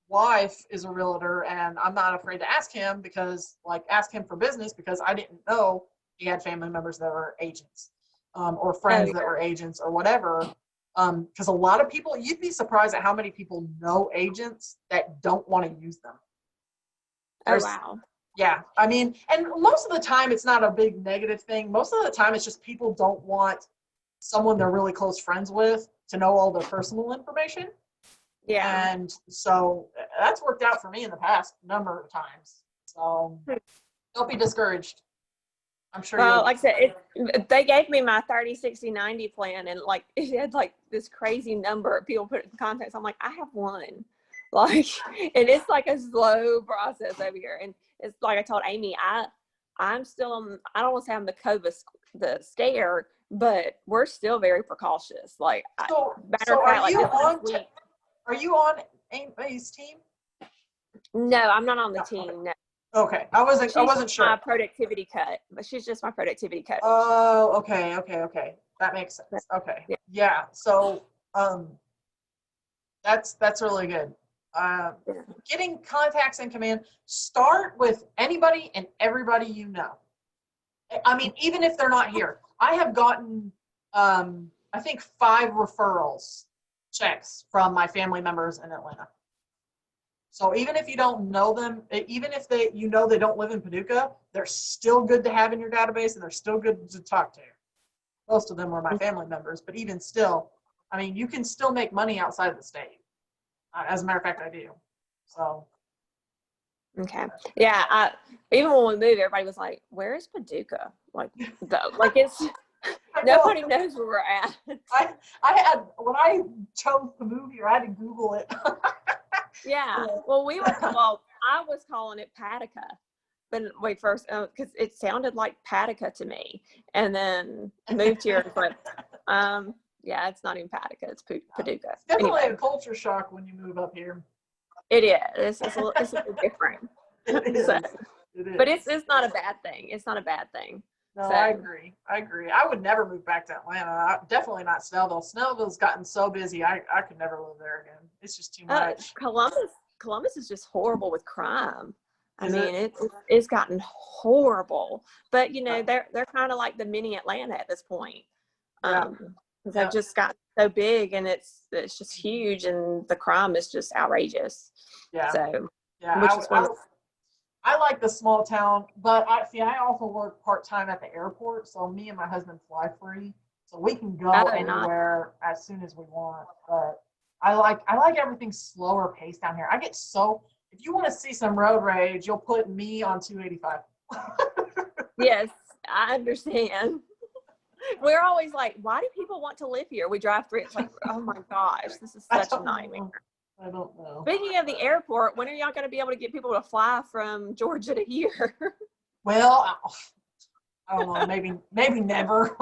wife is a realtor and I'm not afraid to ask him ask him for business because I didn't know he had family members that were agents or friends that were agents or whatever. Because a lot of people, you'd be surprised at how many people know agents that don't want to use them. oh wow. Yeah, I mean, and most of the time it's not a big negative thing. Most of the time it's just people don't want someone they're really close friends with to know all their personal information. Yeah. And so that's worked out for me in the past number of times. So don't be discouraged. I'm sure Well, like I said, they gave me my 30, 60, 90 plan and like it had like this crazy number of people put it in contacts. I'm like, I have one. Like, and it's like a slow process over here. And it's like I told Amy, I'm still on, I don't want to say I'm the COVID, the scare, but we're still very precautious. Like, are you on Amy's team? No, I'm not on the No, team. No. Okay, I wasn't sure. My productivity cut, but she's just my productivity cut. Oh, okay. That makes sense. Okay. Yeah. So, that's really good. Getting contacts in command, start with anybody and everybody you know. I mean, even if they're not here. I have gotten, I think 5 referrals checks from my family members in Atlanta. So even if you don't know them, even if they don't live in Paducah, they're still good to have in your database and they're still good to talk to. Most of them were my family members, but even still, I mean, you can still make money outside of the state. As a matter of fact, I do. So. Okay. Yeah. Even when we moved, everybody was like, "Where is Paducah?" Like, it's nobody knows where we're at. I had when I chose to move here, I had to Google it. Yeah. Well, I was calling it Paducah, but wait first, because it sounded like Paducah to me, and then moved here and went, yeah, it's not even Paducah, it's Paducah. It's definitely Anyway, a culture shock when you move up here. it is. It's a bit different. It is. So, It is. but it's not a bad thing. It's not a bad thing. No, so. I agree. I would never move back to Atlanta. Definitely not Snellville. Snellville's gotten so busy. I could never live there again. It's just too much. Columbus is just horrible with crime. Is It's gotten horrible. But they're kind of like the mini Atlanta at this point. Because they've just gotten so big and it's just huge and the crime is just outrageous. Yeah. So Yeah. which is I like the small town, but I also work part-time at the airport, so me and my husband fly free. So we can go Oh, nice. anywhere as soon as we want. But I like everything slower paced down here. If you want to see some road rage, you'll put me on 285. Yes, I understand. We're always like, why do people want to live here? We drive through, it's like, oh my gosh, this is I such a don't nightmare. know. I don't know. Speaking of the airport, when are y'all going to be able to get people to fly from Georgia to here? Well, I don't know, maybe never.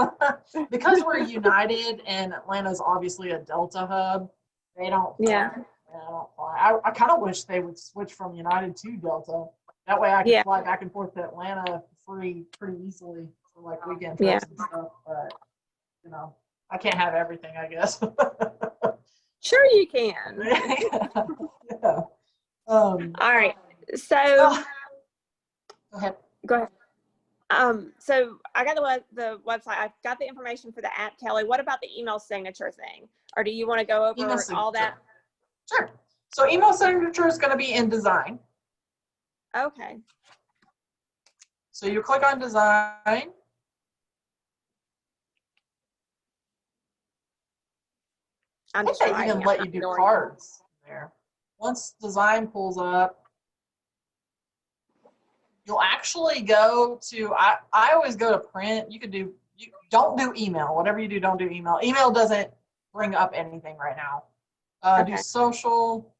Because we're United and Atlanta's obviously a Delta hub, they don't fly. Yeah. Yeah, I don't fly. I kind of wish they would switch from United to Delta. That way I could Yeah. fly back and forth to Atlanta free pretty easily for like weekend Yeah. trips and stuff. But you know, I can't have everything, I guess. Sure you can. Yeah. All right. So Well, go ahead. go ahead. So I got the website. I've got the information for the app, Kelly. What about the email signature thing? Or do you want to go over Email all that? Sure. So email signature is going to be in design. Okay. So you click on design. I'm I just think they writing. even I'm let not you do ignoring cards there. Once design pulls up, you'll actually go to, I always go to print. You don't do email. Whatever you do, don't do email. Email doesn't bring up anything right now. Do Okay. social.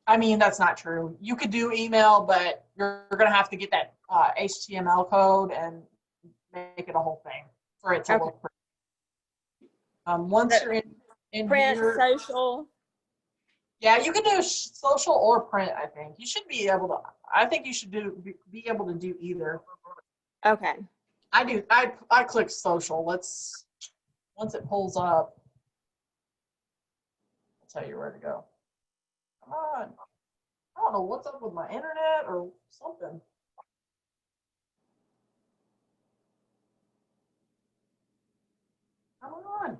I mean, that's not true. You could do email, but you're going to have to get that HTML code and make it a whole thing for it to Okay. look pretty. Once So you're in print, here, social. yeah, you can do social or print. I think you should be able to. I think you should be able to do either. Okay. I do. I click social. Once it pulls up, I'll tell you where to go. Come on. I don't know what's up with my internet or something. Come on.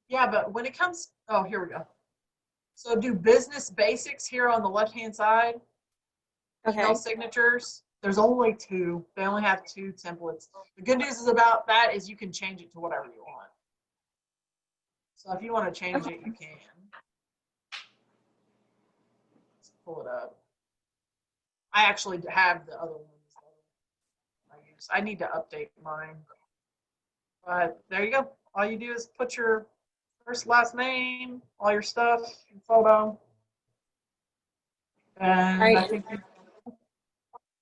Yeah, but when it comes, oh, here we go. So do business basics here on the left-hand side. Okay. Email signatures. There's only two. They only have two templates. The good news is about that is you can change it to whatever you want. So if you want to change it, you can. Let's pull it up. I actually have the other ones that I use. I need to update mine. But there you go. All you do is put your first, last name, all your stuff, your photo. And Right. I think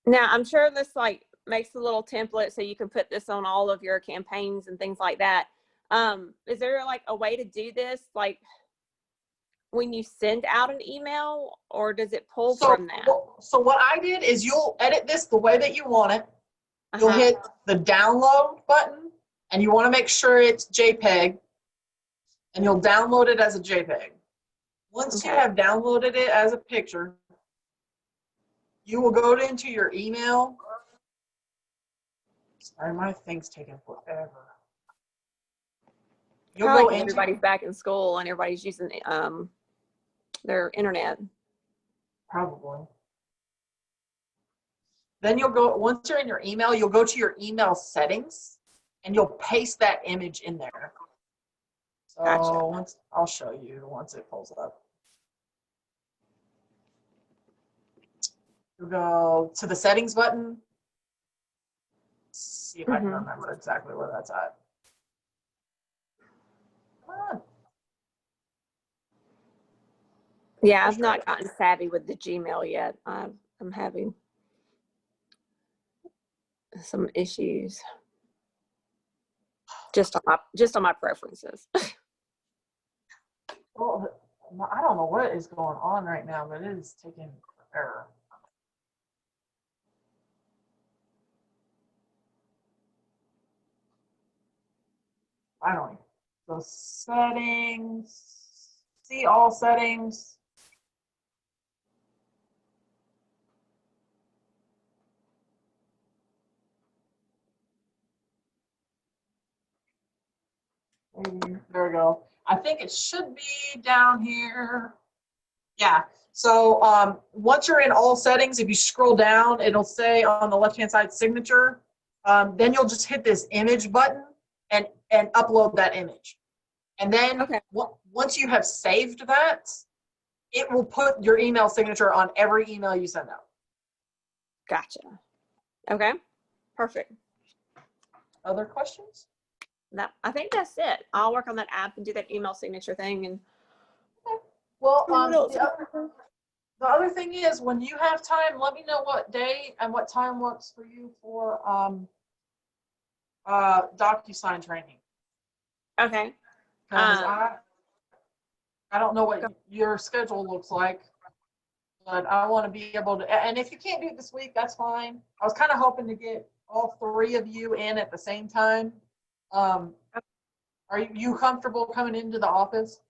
Now, I'm sure this like makes a little template so you can put this on all of your campaigns and things like that. Is there like a way to do this? Like when you send out an email, or does it pull from that? So what I did is you'll edit this the way that you want it. You'll Uh-huh. hit the download button and you want to make sure it's JPEG and you'll download it as a JPEG. Once you Okay. have downloaded it as a picture, you will go into your email. Sorry, my thing's taking forever. You'll Probably go 'cause into everybody's back in school and everybody's using their internet. probably. Then you'll go, once you're in your email, you'll go to your email settings and you'll paste that image in there. So Gotcha. I'll show you once it pulls up. You'll go to the settings button. See if I can Mhm. remember exactly where that's at. Come on. Yeah, I've not gotten savvy with the Gmail yet. I'm having some issues just on my preferences. Well, I don't know what is going on right now, but it is taking forever. I don't know. So settings, see all settings. There we go. I think it should be down here. Yeah. So once you're in all settings, if you scroll down, it'll say on the left-hand side signature. Then you'll just hit this image button and upload that image. And then Okay. once you have saved that, it will put your email signature on every email you send out. Gotcha. Okay. Perfect. Other questions? I think that's it. I'll work on that app and do that email signature thing. And Well, what else? the other thing is, when you have time, let me know what day and what time works for you for DocuSign training. Okay. 'Cause I don't know what your schedule looks like, but I want to be able to, and if you can't do it this week, that's fine. I was kind of hoping to get all three of you in at the same time. Are you comfortable coming into the office?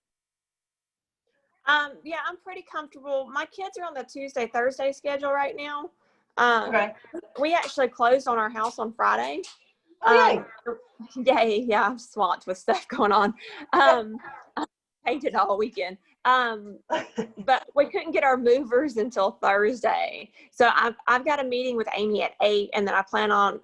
Yeah, I'm pretty comfortable. My kids are on the Tuesday, Thursday schedule right now. Okay. We actually closed on our house on Friday. Oh, Yay, yeah, I'm swamped with stuff going on. I painted all weekend. But we couldn't get our movers until Thursday. So I've got a meeting with Amy at 8, and then I plan on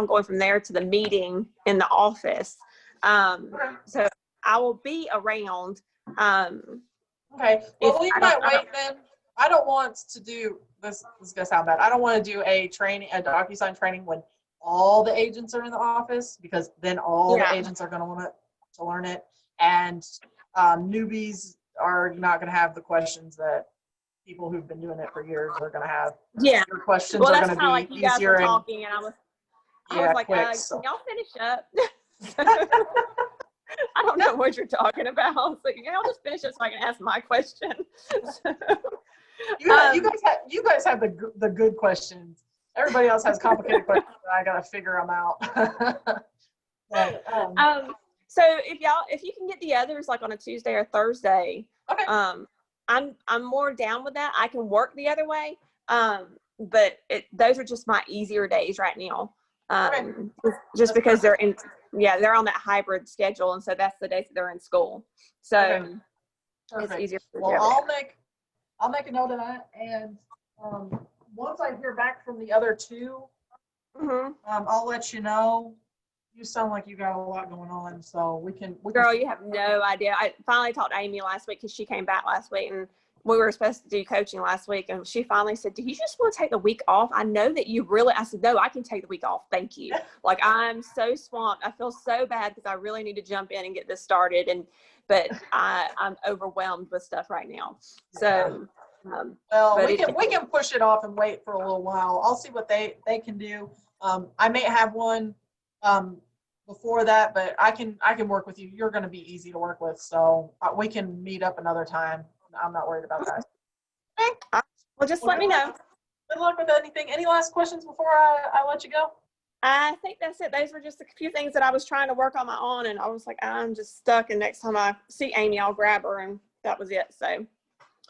going from there to the meeting in the office. So I will be around. Okay. If Well, we I might don't- wait then. I don't want to do this. This is gonna sound bad. I don't want to do a DocuSign training when all the agents are in the office, because then all Yeah. the agents are gonna want to learn it, and newbies are not gonna have the questions that people who've been doing it for years are gonna have. Yeah. Your questions Well, are that's gonna kind of be like you guys easier were and talking, and I was like, quick. So. can y'all finish up? I don't know what you're talking about. So can y'all just finish it so I can ask my question? You guys have the good questions. Everybody else has complicated questions that I gotta figure them out. But, So if you can get the others like on a Tuesday or Thursday, okay. I'm more down with that. I can work the other way. But those are just my easier days right now. Just because they're on that hybrid schedule, and so that's the days that they're in school. So Okay. it's Perfect. easier. Well, I'll make a note of that, and once I hear back from the other two, I'll let you know. You sound like you got a lot going on, so we can. Girl, you have no idea. I finally talked to Amy last week because she came back last week, and we were supposed to do coaching last week, and she finally said, "Do you just want to take the week off? I know that you really." I said, "No, I can take the week off. Thank you." Like, I'm so swamped. I feel so bad because I really need to jump in and get this started, but I'm overwhelmed with stuff right now. So, Well, but we can push it off and wait for a little while. I'll see what they can do. I may have one before that, but I can work with you. You're going to be easy to work with, so we can meet up another time. I'm not worried about that. Okay. Well, just let me know. Good luck with anything. Any last questions before I let you go? I think that's it. Those were just a few things that I was trying to work on my own, and I was like, I'm just stuck. And next time I see Amy, I'll grab her, and that was it. So,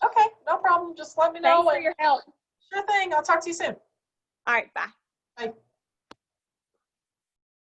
Okay, no problem. Just let me know. thanks for your help. Sure thing. I'll talk to you soon. All right, bye. Bye.